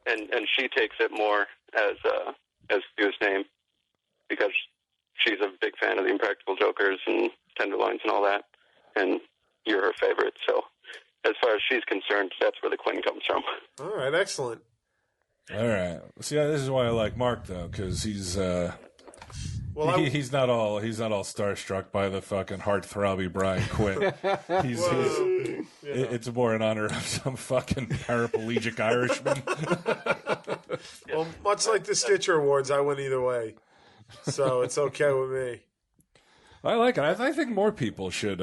S8: and she takes it more as Stu's name because she's a big fan of the Impractical Jokers and Tenderloins and all that, and you're her favorite. So, as far as she's concerned, that's where the Quinn comes from.
S6: All right, excellent.
S7: All right. See, this is why I like Mark though, because he's he's not all starstruck by the fucking heartthrobby Brian Quinn. It's more in honor of some fucking paraplegic Irishman.
S6: Well, much like the Stitcher Awards, I win either way, so it's okay with me.
S7: I like it. I think more people should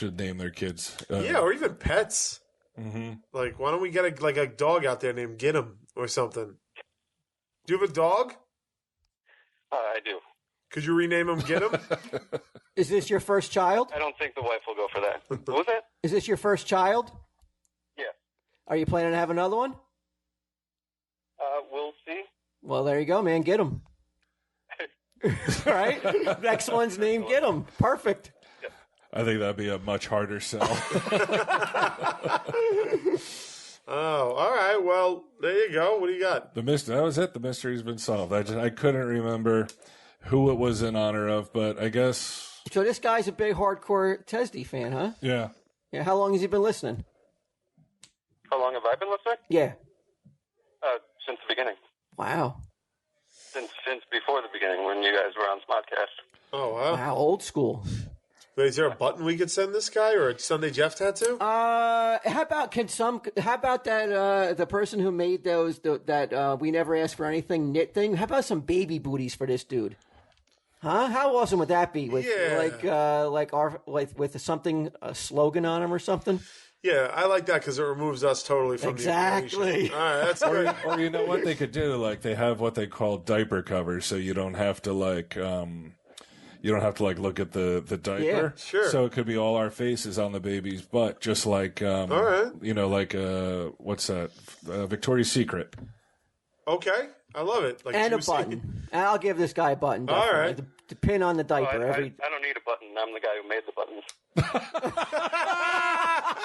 S7: name their kids.
S6: Yeah, or even pets.
S7: Mm-hmm.
S6: Like, why don't we get a dog out there named Ginnam or something? Do you have a dog?
S8: I do.
S6: Could you rename him Ginnam?
S4: Is this your first child?
S8: I don't think the wife will go for that. What was that?
S4: Is this your first child?
S8: Yeah.
S4: Are you planning to have another one?
S8: We'll see.
S4: Well, there you go, man. Get him. Right? Next one's name, get him. Perfect.
S7: I think that'd be a much harder sell.
S6: Oh, all right. Well, there you go. What do you got?
S7: That was it. The mystery's been solved. I couldn't remember who it was in honor of, but I guess.
S4: So this guy's a big hardcore Tesdy fan, huh?
S7: Yeah.
S4: Yeah. How long has he been listening?
S8: How long have I been listening?
S4: Yeah.
S8: Since the beginning.
S4: Wow.
S8: Since before the beginning, when you guys were on Smodcast.
S6: Oh, wow.
S4: Wow, old school.
S6: Wait, is there a button we could send this guy or a Sunday Jeff tattoo?
S4: How about that the person who made that we never asked for anything knit thing? How about some baby booties for this dude? Huh? How awesome would that be? With with something, a slogan on him or something?
S6: Yeah, I like that because it removes us totally from the
S4: exactly.
S6: All right, that's great.
S7: Or you know what they could do? Like they have what they call diaper covers, so you don't have to look at the diaper.
S6: Yeah, sure.
S7: So it could be all our faces on the baby's butt, just like
S6: all right.
S7: What's that? Victoria's Secret.
S6: Okay, I love it. Like
S4: and
S6: juicy.
S4: a button. And I'll give this guy a button. Definitely.
S6: All right.
S4: The pin on the diaper.
S8: I don't need a button. I'm the guy who made the buttons.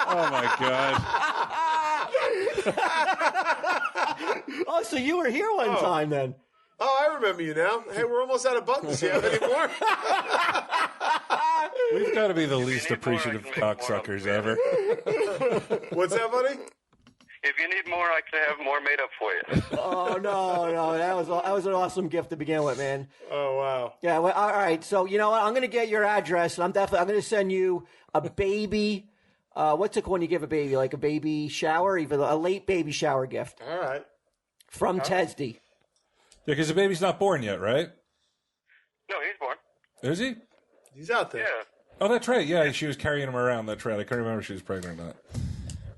S7: Oh my god.
S4: Oh, so you were here one time then?
S6: Oh, I remember you now. Hey, we're almost out of buttons. Do you have any more?
S7: We've got to be the least appreciative cocksuckers ever.
S6: What's that, buddy?
S8: If you need more, I can have more made up for you.
S4: Oh no, that was an awesome gift to begin with, man.
S6: Oh wow.
S4: Yeah. Well, all right. So you know what? I'm going to get your address, and I'm going to send you a baby. What's it when you give a baby? Like a baby shower, even a late baby shower gift.
S6: All right.
S4: From Tesdy.
S7: Yeah, because the baby's not born yet, right?
S8: No, he's born.
S7: Is he?
S6: He's out there.
S8: Yeah.
S7: Oh, that's right. Yeah, she was carrying him around. That's right. I couldn't remember if she was pregnant or not.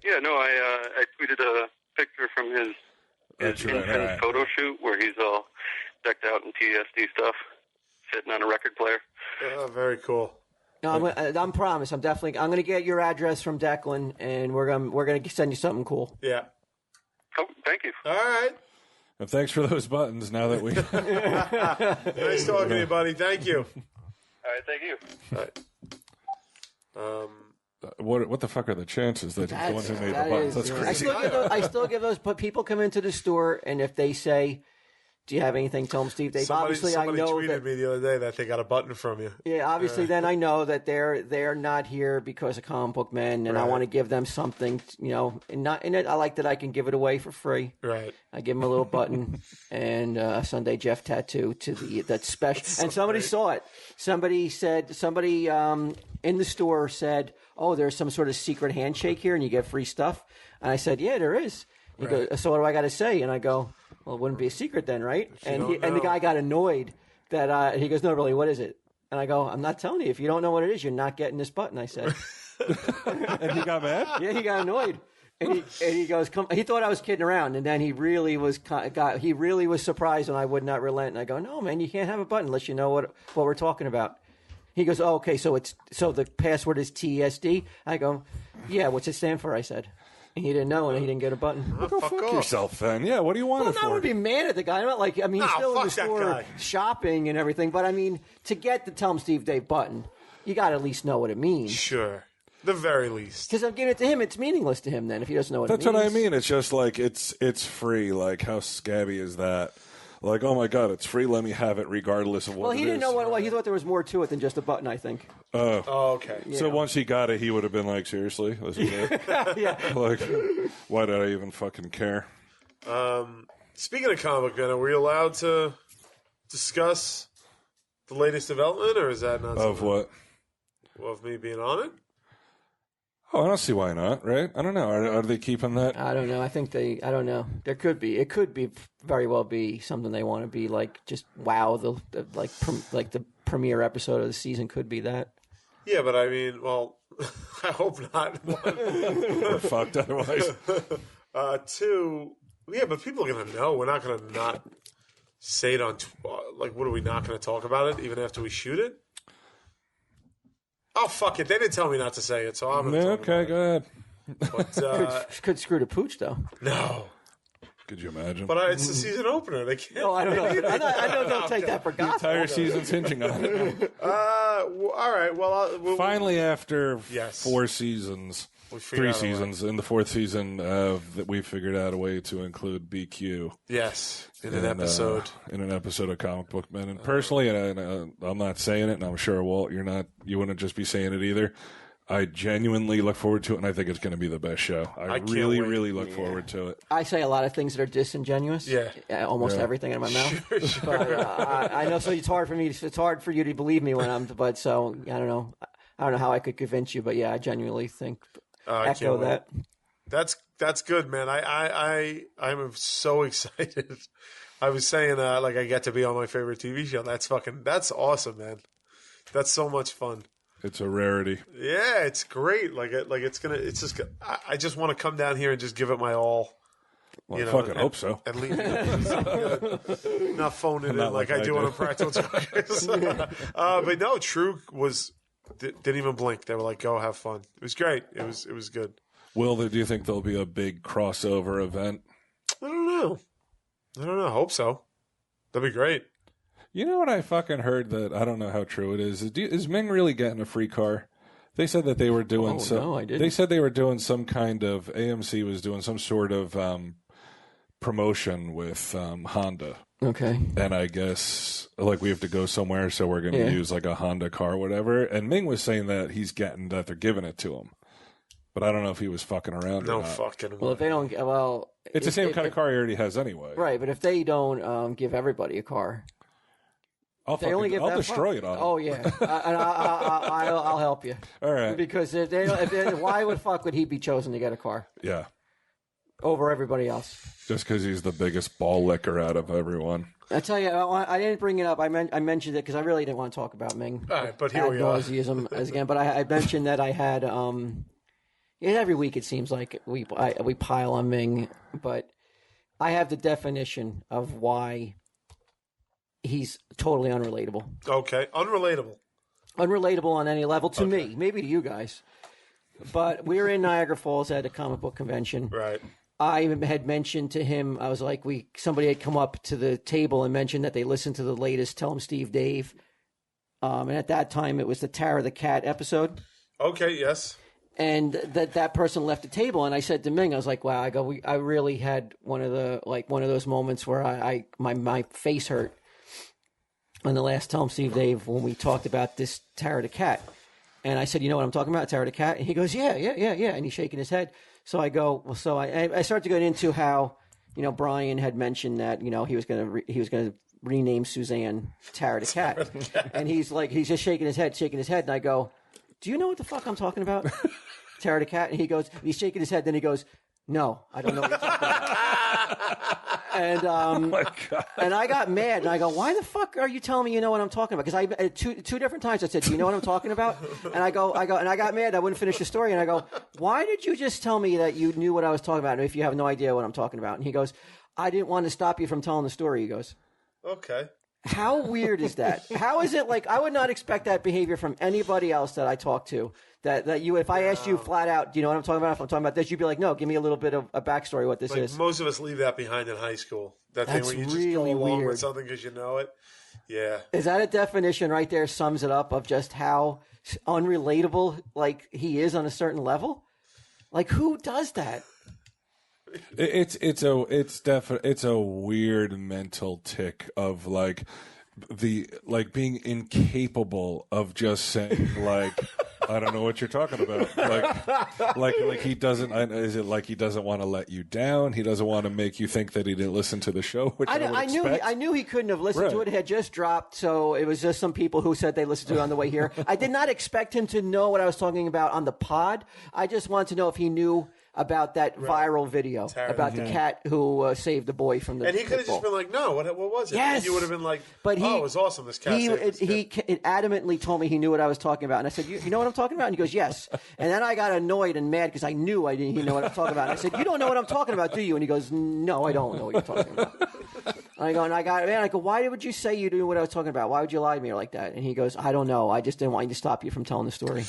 S8: Yeah, no, I tweeted a picture from his infant photo shoot where he's all decked out in TSD stuff, sitting on a record player.
S6: Oh, very cool.
S4: No, I'm promise. I'm going to get your address from Declan, and we're going to send you something cool.
S6: Yeah.
S8: Oh, thank you.
S6: All right.
S7: And thanks for those buttons. Now that we
S6: Nice talking to you, buddy. Thank you.
S8: All right, thank you.
S6: All right.
S7: what the fuck are the chances that he's the one who made the buttons? That's crazy.
S4: I still give those. But people come into the store, and if they say, "Do you have anything?" Tell them, Steve.
S6: Somebody
S4: I know
S6: tweeted me the other day that they got a button from you.
S4: Yeah, obviously, then I know that they're not here because of comic book men, and I want to give them something, and I like that I can give it away for free.
S6: Right.
S4: I give them a little button and a Sunday Jeff tattoo that's special. And somebody saw it. Somebody in the store said, "Oh, there's some sort of secret handshake here, and you get free stuff." And I said, "Yeah, there is." He goes, "So what do I got to say?" And I go, "Well, it wouldn't be a secret then, right?" And the guy got annoyed that he goes, "No, really, what is it?" And I go, I'm not telling you. If you don't know what it is, you're not getting this button, I said.
S7: And he got mad?
S4: Yeah, he got annoyed. And he goes, come. He thought I was kidding around, and then he really was surprised when I would not relent. And I go, no, man, you can't have a button unless you know what we're talking about. He goes, oh, okay, so the password is TSD. I go, yeah, what's it stand for? I said. And he didn't know, and he didn't get a button.
S7: Go fuck yourself, then. Yeah, what do you want it for?
S4: I would be mad at the guy. I'm not like, I mean, he's still in the store shopping and everything, but I mean, to get the Tell 'em Steve Dave button, you got to at least know what it means.
S6: Sure. The very least.
S4: Because I'm giving it to him, it's meaningless to him then if he doesn't know what it means.
S7: That's what I mean. It's just like, it's free. Like, how scabby is that? Like, oh my God, it's free. Let me have it regardless of what it is.
S4: Well, he didn't know what he thought there was more to it than just a button, I think.
S6: Oh, okay.
S7: So once he got it, he would have been like, seriously? This is it?
S4: Yeah.
S7: Like, why did I even fucking care?
S6: Speaking of comic, Ben, are we allowed to discuss the latest development, or is that not
S7: Of what?
S6: Of me being on it?
S7: Oh, I don't see why not, right? I don't know. Are they keeping that?
S4: I don't know. I don't know. There could be. It could be very well be something they want to be like, just wow, like the premiere episode of the season could be that.
S6: Yeah, but I mean, well, I hope not.
S7: We're fucked otherwise.
S6: Two, yeah, but people are going to know. We're not going to not say it on, like, what are we not going to talk about it even after we shoot it? Oh, fuck it. They didn't tell me not to say it, so I'm going to talk
S7: Okay, go ahead.
S6: But,
S4: could screw the pooch, though.
S6: no.
S7: Could you imagine?
S6: But it's the season opener. They can't.
S4: No, I don't know. I don't take that for
S7: the
S4: gospel.
S7: entire season's hinging on it.
S6: All right. Well,
S7: Finally, after
S6: Yes.
S7: 4 seasons,
S6: We
S7: 3
S6: figured out a way.
S7: seasons, in the 4th season, that we figured out a way to include BQ.
S6: yes, in an episode.
S7: In an episode of Comic Book Men. And personally, and I'm not saying it, and I'm sure, Walt, you wouldn't just be saying it either. I genuinely look forward to it, and I think it's going to be the best show. I
S6: can't
S7: really,
S6: wait.
S7: really look forward to it.
S4: I say a lot of things that are disingenuous.
S6: Yeah.
S4: Almost everything in my mouth. But I know, so it's hard for me. It's hard for you to believe me when I'm. But so I don't know. I don't know how I could convince you. But yeah, I genuinely think
S6: I
S4: echo
S6: can't wait.
S4: that.
S6: That's good, man. I'm so excited. I was saying like I get to be on my favorite TV show. That's awesome, man. That's so much fun.
S7: It's a rarity.
S6: Yeah, it's great. I just want to come down here and just give it my all.
S7: Well, I fucking hope so.
S6: And leave not phone it in
S7: Not
S6: like
S7: like
S6: I
S7: I
S6: do on
S7: do.
S6: a Practical Jokers. But no, True didn't even blink. They were like, "Go have fun." It was great. It was good.
S7: Do you think there'll be a big crossover event?
S6: I don't know. I hope so. That'd be great.
S7: You know what I fucking heard that I don't know how true it is? Is Ming really getting a free car? They said that they were doing
S4: no, I didn't.
S7: They said they were doing some kind of AMC was doing some sort of promotion with Honda.
S4: Okay.
S7: And I guess like we have to go somewhere, so we're going to use like a Honda car or whatever. And Ming was saying that they're giving it to him. But I don't know if he was fucking around
S6: No
S7: or not.
S6: fucking.
S4: Well, if they don't,
S7: It's the same kind of car he already has anyway.
S4: right? But if they don't give everybody a car,
S7: I'll destroy it on him.
S4: Oh yeah, I'll help you.
S7: All right.
S4: Because why would he be chosen to get a car
S7: Yeah.
S4: over everybody else?
S7: Just because he's the biggest ball licker out of everyone.
S4: I tell you, I didn't bring it up. I mentioned it because I really didn't want to talk about Ming.
S6: All right, but here we are.
S4: Nauseism again. But I mentioned that I had. Every week it seems like we pile on Ming, but I have the definition of why he's totally unrelatable.
S6: Okay, unrelatable.
S4: Unrelatable on any level to me, maybe to you guys. But we were in Niagara Falls at a comic book convention.
S6: Right.
S4: I had mentioned to him, I was like, somebody had come up to the table and mentioned that they listened to the latest Tell 'em Steve Dave. And at that time, it was the Tara the Cat episode.
S6: Okay, yes.
S4: And that person left the table, and I said to Ming, I was like, "Wow!" I really had one of those moments where my face hurt on the last Tell 'em Steve Dave when we talked about this Tara the Cat, and I said, "You know what I'm talking about, Tara the Cat?" And he goes, "Yeah," and he's shaking his head. So I go, well, so I started to get into how Brian had mentioned that he was going to rename Suzanne Tara the Cat, and he's just shaking his head, and I go, "Do you know what the fuck I'm talking about?" Tara the Cat, and he's shaking his head. Then he goes, "No, I don't know what you're talking about." And
S7: Oh my God.
S4: and I got mad, and I go, "Why the fuck are you telling me you know what I'm talking about?" Because I two different times I said, "Do you know what I'm talking about?" And I got mad. I wouldn't finish the story, and I go, "Why did you just tell me that you knew what I was talking about if you have no idea what I'm talking about?" And he goes, "I didn't want to stop you from telling the story." He goes,
S6: Okay.
S4: "How weird is that? How is it like I would not expect that behavior from anybody else that I talk to? That you, if I asked you flat out, do you know what I'm talking about? If I'm talking about this, you'd be like, no, give me a little bit of a backstory what this
S6: Like
S4: is."
S6: most of us leave that behind in high school. That
S4: That's
S6: thing where you just
S4: really
S6: go along
S4: weird.
S6: with something because you know it. Yeah.
S4: Is that a definition right there? Sums it up of just how unrelatable like he is on a certain level. Like who does that?
S7: It's a weird mental tick of like being incapable of just saying like I don't know what you're talking about. Like he doesn't. Is it like he doesn't want to let you down? He doesn't want to make you think that he didn't listen to the show. Which
S4: I knew he couldn't have listened to it. It had just dropped, so it was just some people who said they listened to it on the way here. I did not expect him to know what I was talking about on the pod. I just wanted to know if he knew about that viral video about the cat who saved the boy from the.
S6: And he could have just been like, "No, what was it?"
S4: Yes.
S6: And you would have been like,
S4: But
S6: "Oh, it was awesome. This cat."
S4: He adamantly told me he knew what I was talking about, and I said, "You know what I'm talking about?" And he goes, "Yes." And then I got annoyed and mad because I knew I didn't. He know what I'm talking about. And I said, "You don't know what I'm talking about, do you?" And he goes, "No, I don't know what you're talking about." I go, "Why would you say you knew what I was talking about? Why would you lie to me like that?" And he goes, "I don't know. I just didn't want you to stop you from telling the story."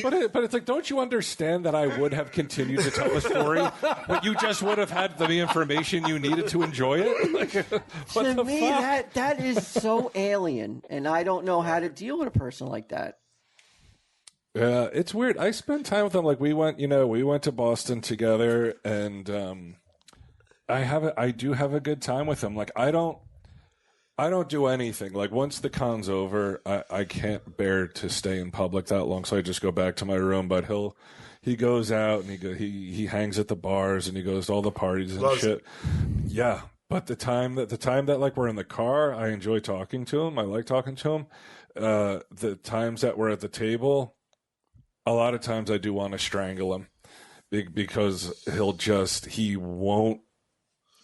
S7: But it's like, don't you understand that I would have continued to tell the story, but you just would have had the information you needed to enjoy it? Like, what
S4: To
S7: the
S4: me,
S7: fuck?
S4: that is so alien, and I don't know how to deal with a person like that.
S7: Yeah, it's weird. I spent time with him. Like we went to Boston together, and I do have a good time with him. Like I don't do anything. Like once the con's over, I can't bear to stay in public that long, so I just go back to my room. But he goes out and he hangs at the bars and he goes to all the parties and shit. Yeah. But the time that like we're in the car, I enjoy talking to him. I like talking to him. The times that we're at the table, a lot of times I do want to strangle him because he won't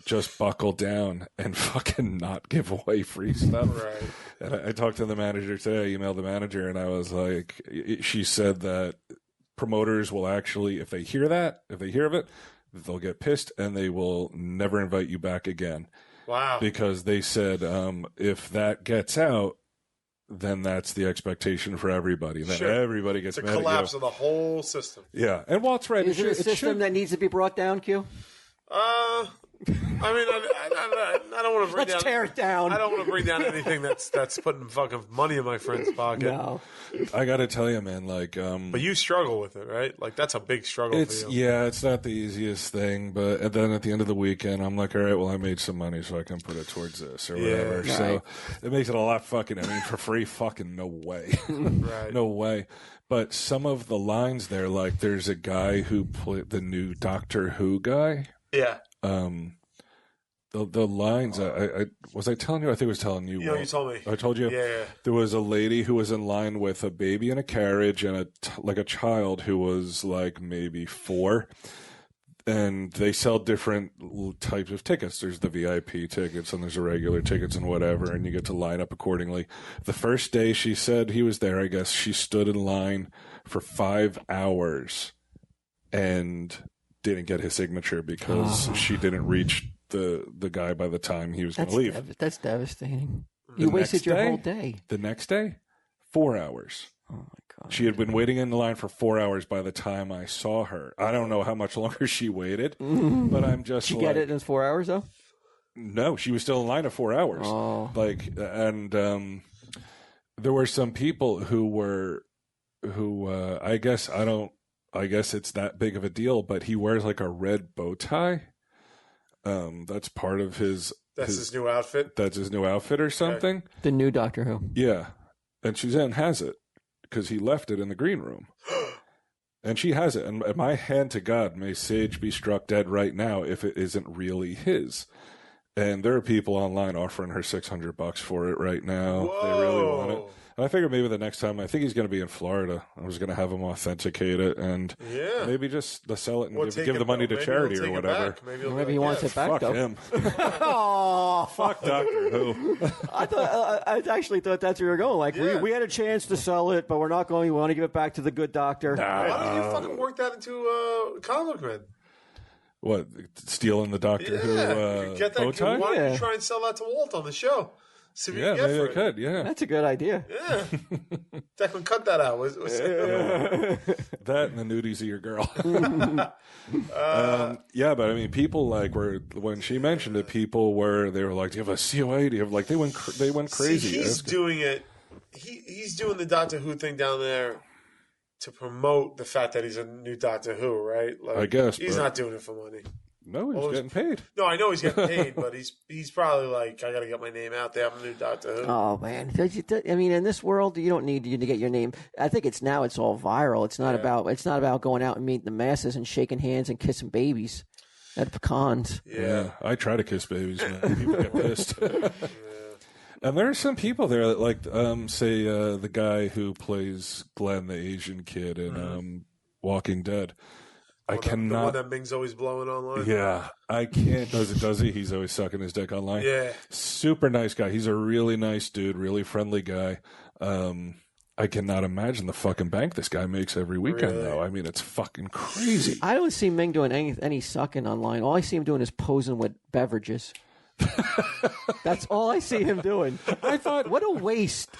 S7: just buckle down and fucking not give away free stuff. Right. And I talked to the manager today. I emailed the manager and I was like, she said that promoters will actually, if they hear of it, they'll get pissed and they will never invite you back again.
S6: Wow.
S7: Because they said, if that gets out, then that's the expectation for everybody. Then everybody gets mad at you.
S6: It's a collapse of the whole system.
S7: Yeah. And Walt's right.
S4: Is it a system that needs to be brought down, Q?
S6: I mean, I don't want to bring
S4: Let's tear it down.
S6: I don't want to bring down anything that's putting fucking money in my friend's pocket.
S4: No.
S7: I got to tell you, man, like...
S6: but you struggle with it, right? Like, that's a big struggle for you.
S7: Yeah, it's not the easiest thing, but then at the end of the weekend, I'm like, all right, well, I made some money, so I can put it towards this or whatever.
S6: Right.
S7: So it makes it a lot fucking... I mean, for free, fucking no way.
S6: Right.
S7: No way. But some of the lines there, like, there's a guy who played the new Doctor Who guy.
S6: Yeah.
S7: The lines, was I telling you? I think I was telling you.
S6: You told me.
S7: I told you?
S6: Yeah.
S7: There was a lady who was in line with a baby in a carriage and a child who was like maybe 4. And they sell different types of tickets. There's the VIP tickets and there's the regular tickets and whatever, and you get to line up accordingly. The first day she said he was there, I guess she stood in line for 5 hours and didn't get his signature because she didn't reach the guy by the time he was going to leave.
S4: That's devastating. You wasted your whole day.
S7: The next day, 4 hours.
S4: Oh my God.
S7: She had been waiting in the line for 4 hours by the time I saw her. I don't know how much longer she waited, but I'm just
S4: Did she get it in 4 hours though?
S7: No, she was still in line of 4 hours.
S4: Oh.
S7: There were some people who I guess it's that big of a deal, but he wears like a red bow tie. That's part of his.
S6: That's his new outfit.
S7: That's his new outfit or something.
S4: Okay. The new Doctor Who.
S7: Yeah, and Suzanne has it because he left it in the green room, and she has it. And my hand to God, may Sage be struck dead right now if it isn't really his. And there are people online offering her $600 for it right now.
S6: Whoa.
S7: They really want it. And I figure maybe the next time, I think he's going to be in Florida. I was going to have him authenticate it and maybe just sell it and give the money to charity or whatever.
S4: Maybe he wants it back,
S7: fuck
S4: though.
S7: him.
S4: Oh,
S7: Fuck Doctor Who.
S4: I actually thought that's where you were going. Like, we had a chance to sell it, but we're not going. We want to give it back to the good doctor.
S6: Why don't you fucking work that into comic man?
S7: What, stealing the Doctor Who
S6: get that.
S7: bow tie?
S6: Why don't you try and sell that to Walt on the show? See what you get
S7: maybe
S6: for
S7: I
S6: it.
S7: could, yeah.
S4: That's a good idea.
S6: Yeah. Declan, cut that out.
S7: That and the nudies of your girl. But I mean, people when she mentioned it, they were like, do you have a COA? Do you have, they went crazy.
S6: See, he's doing it. He's doing the Doctor Who thing down there to promote the fact that he's a new Doctor Who, right?
S7: I guess.
S6: He's not doing it for money.
S7: No, he's getting paid.
S6: No, I know he's getting paid, but he's probably like, I got to get my name out there. I'm a new Doctor Who.
S4: Oh man, I mean, in this world, you don't need you to get your name. I think it's all viral. It's not about going out and meeting the masses and shaking hands and kissing babies at pecans.
S7: Yeah, I try to kiss babies, man. People get pissed. And there are some people there that say the guy who plays Glenn, the Asian kid in Walking Dead. I cannot.
S6: The one that Ming's always blowing online.
S7: Yeah, I can't. Does he? He's always sucking his dick online.
S6: Yeah.
S7: Super nice guy. He's a really nice dude, really friendly guy. I cannot imagine the fucking bank this guy makes every weekend, though. I mean, it's fucking crazy.
S4: I don't see Ming doing any sucking online. All I see him doing is posing with beverages. That's all I see him doing. I thought, what a waste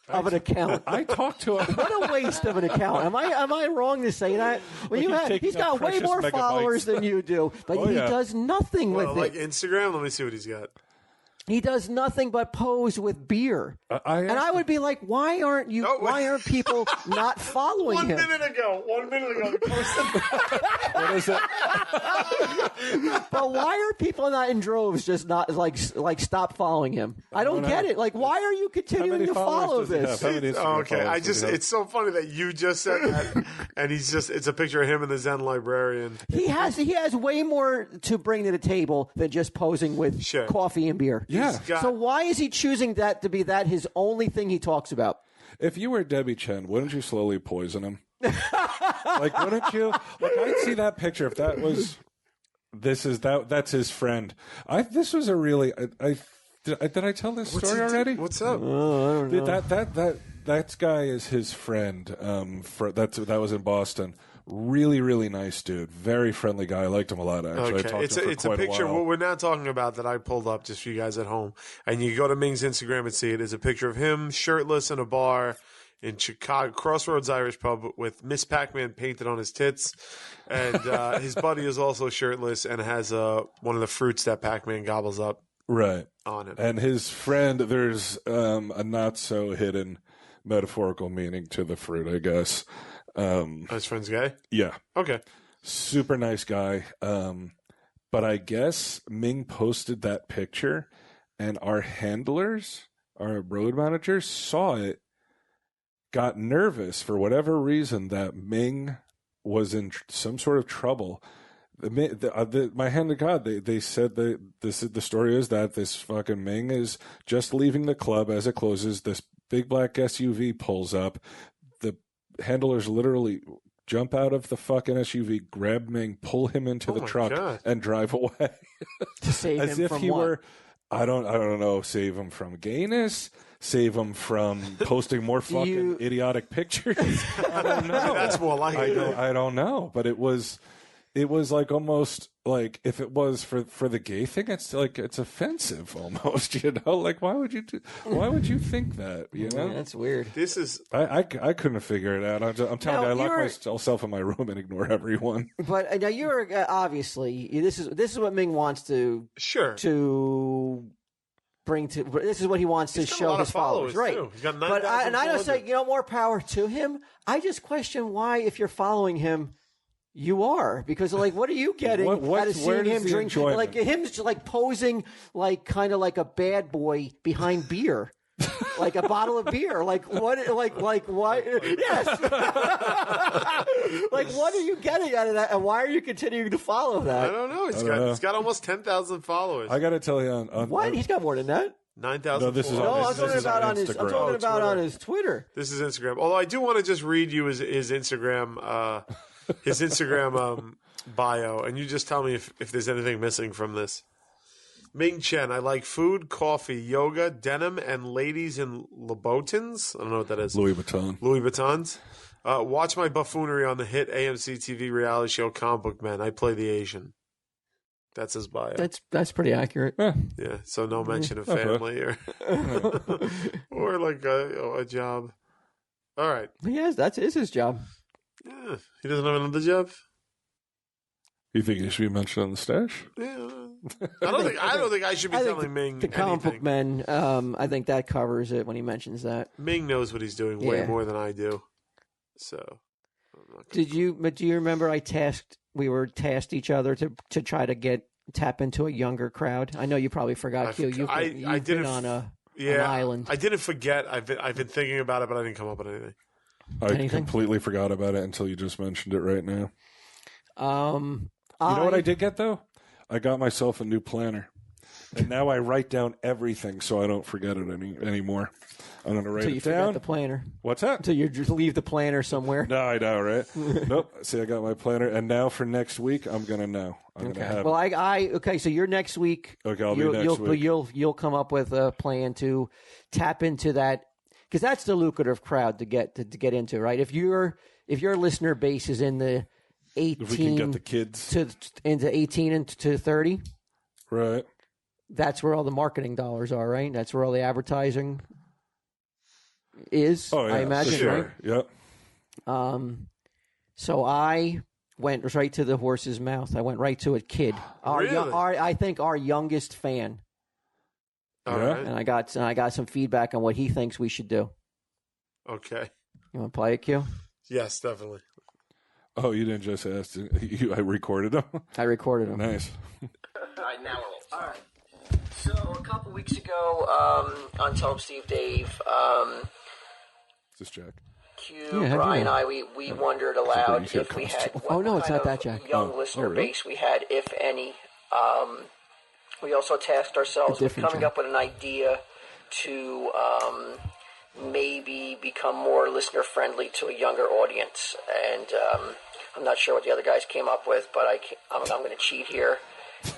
S4: of an account.
S7: I talked to him.
S4: What a waste of an account. Am I wrong to say that? When he's got way more followers than you do, but he does nothing with it.
S6: Like Instagram, let me see what he's got.
S4: He does nothing but pose with beer. And I would be like, why aren't people not following him?
S6: 1 minute ago, he posted.
S7: What is it?
S4: But why are people not in droves just not like stop following him? I don't get it. Like, why are you continuing to follow this?
S6: It's so funny that you just said that, and it's a picture of him and the Zen librarian.
S4: He has way more to bring to the table than just posing with coffee and beer.
S7: Yeah.
S4: So why is he choosing that to be his only thing he talks about?
S7: If you were Debbie Chen, wouldn't you slowly poison him? Wouldn't you? I'd see that picture if that was. That's his friend. Did I tell this story already?
S6: What's up?
S4: Oh, I don't know.
S7: That guy is his friend. That was in Boston. Really, really nice dude. Very friendly guy. I liked him a lot, actually.
S6: Okay.
S7: I talked to him for
S6: it's a
S7: quite
S6: picture.
S7: a while.
S6: What we're now talking about that I pulled up just for you guys at home, and you go to Ming's Instagram and see it. Is a picture of him shirtless in a bar in Chicago, Crossroads Irish Pub, with Miss Pac-Man painted on his tits, and his buddy is also shirtless and has one of the fruits that Pac-Man gobbles up.
S7: Right.
S6: On him.
S7: And his friend, there's a not so hidden metaphorical meaning to the fruit, I guess.
S6: His friend's gay?
S7: Yeah.
S6: Okay.
S7: Super nice guy. But I guess Ming posted that picture, and our handlers, our road managers, saw it, got nervous for whatever reason that Ming was in some sort of trouble. My hand to God, they said that the story is that this fucking Ming is just leaving the club. As it closes, this big black SUV pulls up. The handlers literally jump out of the fucking SUV, grab Ming, pull him into the truck, and drive away.
S4: To save
S7: as
S4: him
S7: if
S4: from
S7: he
S4: what?
S7: were, I don't know, save him from gayness, save him from posting more fucking idiotic pictures. I don't know.
S6: That's more like it.
S7: I don't know, but it was like almost like if it was for the gay thing, it's like it's offensive almost, you know. Like why would you think that, you know?
S4: Yeah, that's weird.
S6: This is
S7: I couldn't figure it out. I'm telling you, I lock myself in my room and ignore everyone.
S4: But now you're obviously this is what Ming wants to bring to. This is what he wants to show his followers, right?
S6: Too. He's got 9,000
S4: but I don't say
S6: followers.
S4: more power to him. I just question why, if you're following him, you are, because like, what are you getting out of seeing him drink? Like him, like posing like kind of like a bad boy behind beer. like a bottle of beer. Like what? Like why? Yes. Like what are you getting out of that? And why are you continuing to follow
S6: I
S4: that?
S6: don't know. He's got almost 10,000 followers.
S7: I got to tell you, on
S4: What? He's got more than that.
S6: 9,000.
S7: No, this is
S4: No,
S7: on
S4: I'm talking about on his. I'm
S7: Instagram.
S4: talking about
S6: Twitter.
S4: on his Twitter.
S6: This is Instagram. Although I do want to just read you his Instagram bio, and you just tell me if there's anything missing from this. Ming Chen, I like food, coffee, yoga, denim, and ladies in Louboutins. I don't know what that is.
S7: Louis Vuitton.
S6: Louis Vuittons. Watch my buffoonery on the hit AMC TV reality show Comic Book Men. I play the Asian. That's his bio.
S4: That's pretty accurate.
S6: Yeah, so no mention of family or like a job. All right.
S4: Yes, that is his job.
S6: Yeah, he doesn't have another job.
S7: You think he should be mentioned on the stash?
S6: Yeah, I don't think I should be telling Ming
S4: The comic book
S6: anything.
S4: men. I think that covers it when he mentions that.
S6: Ming knows what he's doing way
S4: Yeah.
S6: more than I do. So, I'm not
S4: Do you remember we were tasked each other to try to tap into a younger crowd? I know you probably forgot. You've been on an island.
S6: I didn't forget. I've been thinking about it, but I didn't come up with anything.
S7: I completely forgot about it until you just mentioned it right now.
S4: You
S7: know what I did get, though? I got myself a new planner. And now I write down everything so I don't forget it anymore. I'm going to write
S4: Until you
S7: it
S4: forget
S7: down.
S4: the planner.
S7: What's that?
S4: Until you just leave the planner somewhere.
S7: No, I know, right? Nope. See, I got my planner. And now for next week, I'm going to know. I'm going to have
S4: Well,
S7: it.
S4: okay. So you're next week.
S7: Okay, I'll be next week.
S4: You'll come up with a plan to tap into that, because that's the lucrative crowd to get into, right? If your listener base is in the 18
S7: If we can get the kids.
S4: into 18 and to 30,
S7: Right.
S4: that's where all the marketing dollars are, right? That's where all the advertising is.
S7: Oh, yeah.
S4: I imagine,
S7: for sure.
S4: right?
S7: Yep.
S4: So I went right to the horse's mouth. I went right to a kid.
S6: Really?
S4: I think our youngest fan.
S6: All
S7: Yeah.
S6: right.
S4: And I got some feedback on what he thinks we should do.
S6: Okay.
S4: You want to play it, Q?
S6: Yes, definitely.
S7: Oh, you didn't just ask. I recorded them?
S4: I recorded him.
S7: Nice.
S5: All right, now we're all right. So a couple weeks ago, on Tell 'em Steve Dave,
S7: Is this Jack?
S5: Q,
S4: Yeah, how'd you
S5: Brian, and
S4: know?
S5: I, we wondered aloud
S7: you said
S5: if we had
S7: costume.
S5: what
S4: Oh, no, it's
S5: kind
S4: not that,
S5: of
S4: Jack.
S5: young
S7: Oh,
S5: listener
S7: really?
S5: base we had, if any. We also tasked ourselves
S4: A
S5: with
S4: different
S5: coming
S4: Jack.
S5: up with an idea to maybe become more listener friendly to a younger audience. And I'm not sure what the other guys came up with, but I'm going to cheat here.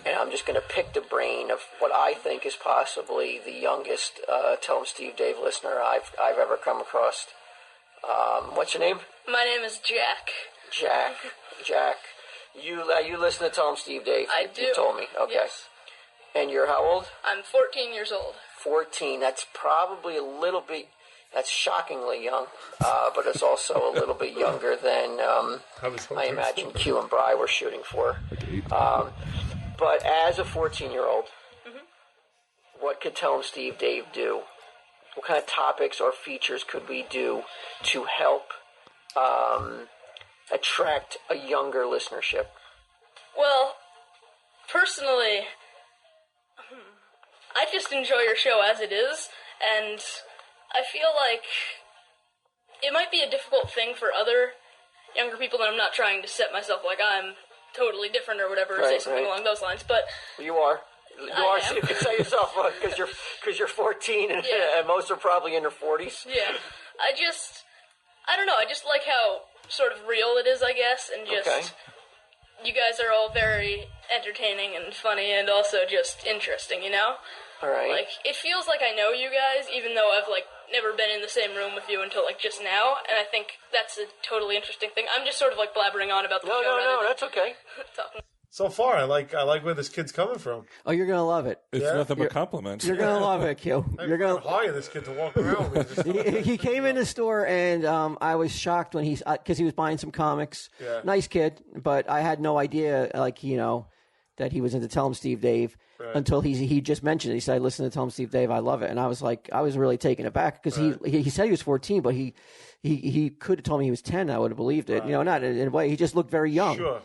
S5: And I'm just going to pick the brain of what I think is possibly the youngest Tell 'em Steve Dave listener I've ever come across. What's your name?
S9: My name is Jack.
S5: Jack. You listen to Tell 'em Steve Dave?
S9: I do.
S5: You told me. Okay.
S9: Yes.
S5: And you're how old?
S9: I'm 14 years old.
S5: 14. That's probably a little bit. That's shockingly young, but it's also a little bit younger than I imagine Q and Bri were shooting for. But as a 14-year-old, what could Tell 'em Steve Dave do? What kind of topics or features could we do to help attract a younger listenership?
S9: Well, personally, I just enjoy your show as it is, and I feel like it might be a difficult thing for other younger people, and I'm not trying to set myself like I'm totally different or whatever, or say
S5: Right,
S9: something
S5: right.
S9: along those lines, but
S5: You are. You
S9: I
S5: are.
S9: am.
S5: You can say yourself because you're 14 and,
S9: Yeah.
S5: and most are probably in their 40s.
S9: yeah, I don't know, I just like how sort of real it is, I guess, and just,
S5: Okay.
S9: you guys are all very entertaining and funny and also just interesting, you know?
S5: All right.
S9: Like, it feels like I know you guys, even though I've, like, never been in the same room with you until, like, just now, and I think that's a totally interesting thing. I'm just sort of, like, blabbering on about the show
S5: no,
S9: rather
S5: that's okay.
S9: than talking.
S6: So far, I like where this kid's coming from.
S4: Oh, you're gonna love it.
S7: It's
S6: Yeah.
S7: nothing but compliments.
S4: You're gonna love it, Q. You're gonna.
S6: hire this kid to walk around with me.
S4: He came in the store and I was shocked when because he was buying some comics.
S6: Yeah.
S4: Nice kid, but I had no idea, that he was into Tell 'em Steve Dave until he just mentioned it. He said, "I listen to Tell 'em Steve Dave. I love it," and I was like, I was really taken aback because he said he was 14, but he could have told me he was 10. I would have believed it. Not in a way. He just looked very young.
S6: Sure.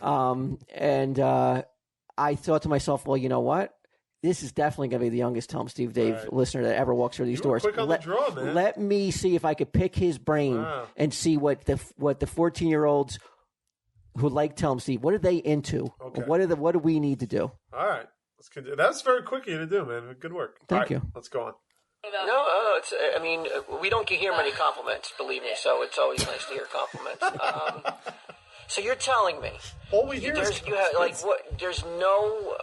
S4: And I thought to myself, well, you know what? this is definitely going to be the youngest Tell 'em Steve Dave listener that ever walks through these doors.
S6: Quick on the draw, man.
S4: Let me see if I could pick his brain and see what the 14-year-olds who like Tell 'em Steve, what are they into?
S6: Okay.
S4: What do we need to do?
S6: All right. Let's continue. That's very quick of you to do, man. Good work.
S4: Thank you.
S6: Let's go on.
S5: No, I mean, we don't hear many compliments, believe me, so it's always nice to hear compliments. So you're telling me
S6: all we hear is
S5: there's no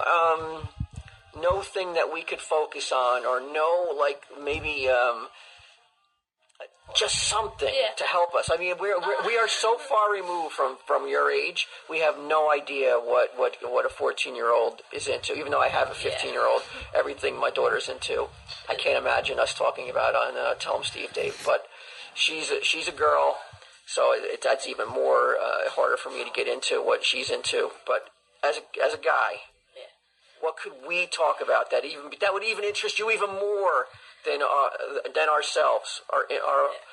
S5: thing that we could focus on, or no, like, maybe just something to help us. I mean, we are so far removed from your age. We have no idea what a 14-year-old is into. Even though I have a 15-year-old, everything my daughter's into, I can't imagine us talking about on Tell 'em Steve Dave. But she's a girl, so that's even more harder for me to get into what she's into. But as a guy, what could we talk about that would even interest you even more than ourselves, our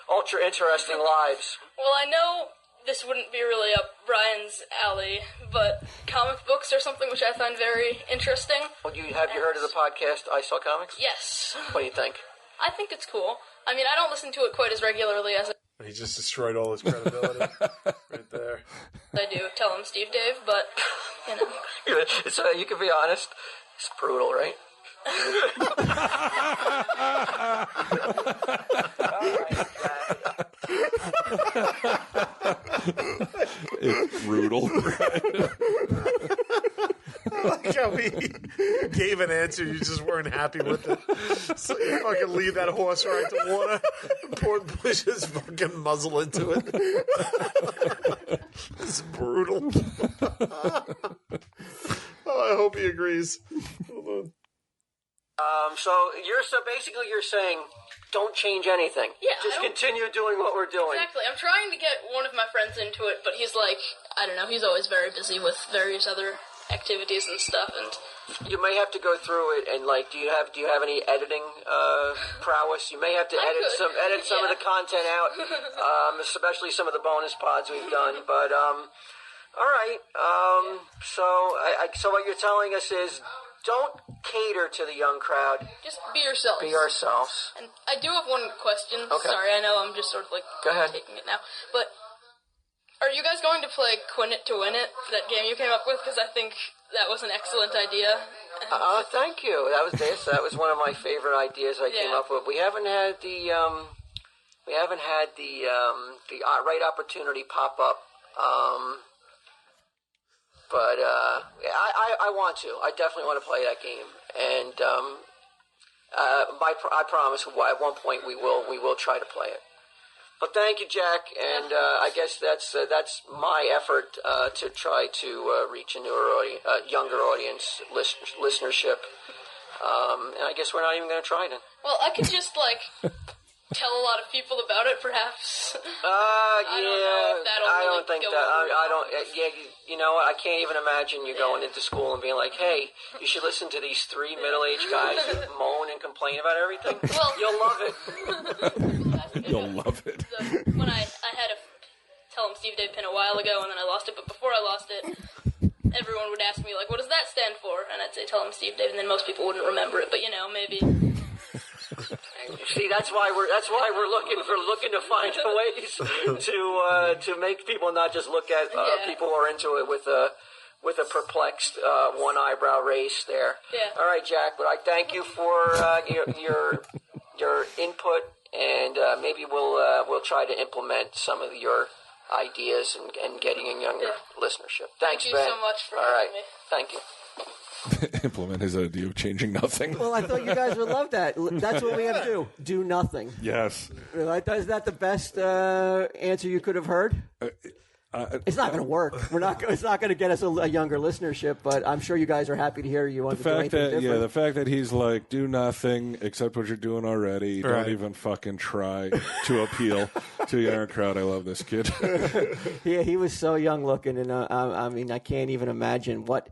S5: ultra interesting lives?
S9: Well, I know this wouldn't be really up Brian's alley, but comic books are something which I find very interesting.
S5: Well, have you heard of the podcast I Saw Comics?
S9: Yes.
S5: What do you think?
S9: I think it's cool. I mean, I don't listen to it quite as regularly as
S6: he just destroyed all his credibility right there.
S9: I do Tell 'em Steve Dave, but you know.
S5: So you can be honest. It's brutal, right?
S7: It's brutal.
S6: I like how he gave an answer you just weren't happy with it. So you fucking leave that horse right to water and push his fucking muzzle into it. It's brutal. Oh, I hope he agrees. Hold on.
S5: So basically you're saying don't change anything.
S9: Yeah,
S5: just continue doing what we're doing.
S9: Exactly. I'm trying to get one of my friends into it, but he's like, I don't know, he's always very busy with various other activities and stuff, and
S5: you may have to go through it and do you have any editing prowess? You may have to edit some of the content out, especially some of the bonus pods we've done. But all right. So what you're telling us is, don't cater to the young crowd.
S9: Just be yourselves.
S5: Be ourselves.
S9: And I do have one question.
S5: Okay.
S9: Sorry, I know I'm just sort of
S5: Go ahead.
S9: taking it now. But are you guys going to play Quinn It to Win It, that game you came up with? Because I think that was an excellent idea.
S5: Thank you. That was one of my favorite ideas I came up with. We haven't had the right opportunity pop up. But I want to. I definitely want to play that game, and I promise. At one point, we will try to play it. But thank you, Jack, and I guess that's my effort to try to reach a younger audience listenership. And I guess we're not even going to try then.
S9: Well, I could just tell a lot of people about it, perhaps.
S5: I don't think that. You know what? I can't even imagine you going into school and being like, "Hey, you should listen to these three middle-aged guys who moan and complain about everything."
S9: Well,
S5: you'll love it.
S7: You'll love it.
S9: When I had a Tell 'em Steve Dave pin a while ago, and then I lost it. But before I lost it, everyone would ask me what does that stand for? And I'd say Tell 'em Steve Dave, and then most people wouldn't remember it. But maybe.
S5: See, that's why we're looking to find ways to make people not just look at people who are into it with a perplexed one eyebrow raise there.
S9: Yeah.
S5: All right, Jack. But I thank you for your input, and maybe we'll try to implement some of your ideas and getting a younger listenership. Thanks,
S9: Thank you
S5: Ben.
S9: so much for
S5: having
S9: having me.
S5: Thank you.
S7: Implement his idea of changing nothing.
S4: Well, I thought you guys would love that. That's what we have to do. Do nothing.
S7: Yes.
S4: Is that the best answer you could have heard? It's not going to work. It's not going to get us a younger listenership, but I'm sure you guys are happy to hear you want to do anything different.
S7: The fact that he's like, do nothing except what you're doing already.
S6: Right.
S7: Don't even fucking try to appeal to the younger crowd. I love this kid.
S4: He was so young looking, and I mean, I can't even imagine what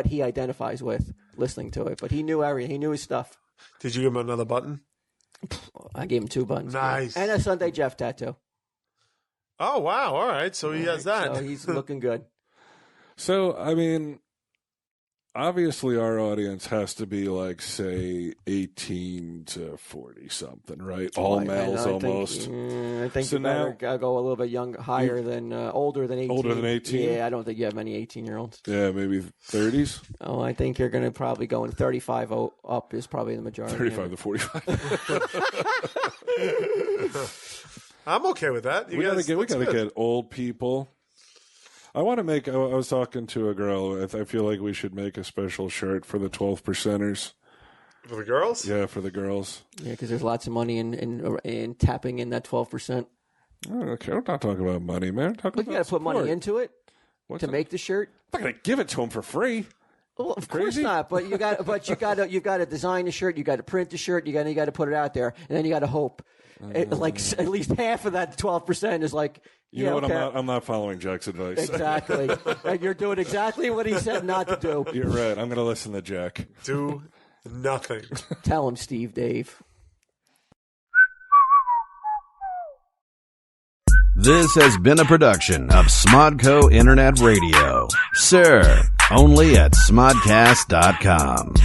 S4: he identifies with listening to it. But he knew everything. He knew his stuff.
S6: Did you give him another button?
S4: I gave him 2 buttons.
S6: Nice.
S4: And a Sunday Jeff tattoo.
S6: Oh, wow. All right. So he has that.
S4: So he's looking good.
S7: So, I mean, obviously our audience has to be like, say, 18 to 40 something, right? All males almost.
S4: I think
S7: so
S4: you better go a little bit higher than older than 18.
S7: Older than 18?
S4: Yeah, I don't think you have many 18-year-olds.
S7: Yeah, maybe 30s.
S4: Oh, I think you're going to probably go in 35 up is probably the majority.
S7: 35 to 45.
S6: I'm okay with that.
S7: We got to get old people. I want to make. I was talking to a girl. I feel like we should make a special shirt for the 12 percenters.
S6: For the girls?
S7: Yeah, for the girls.
S4: Yeah, because there's lots of money in tapping in that 12%.
S7: Okay, we're not talking about money, man.
S4: But you got to put money into it to make the shirt.
S7: I'm not going to give it to them for free.
S4: Well, of course not. But you got to design the shirt. You got to print the shirt. You got to put it out there, and then you got to hope. Like at least half of that 12% is like.
S7: You know what? I'm not following Jack's advice.
S4: Exactly. And you're doing exactly what he said not to do.
S7: You're right. I'm going to listen to Jack.
S6: Do nothing.
S4: Tell him, Steve Dave.
S10: This has been a production of Smodco Internet Radio. Sir, only at smodcast.com.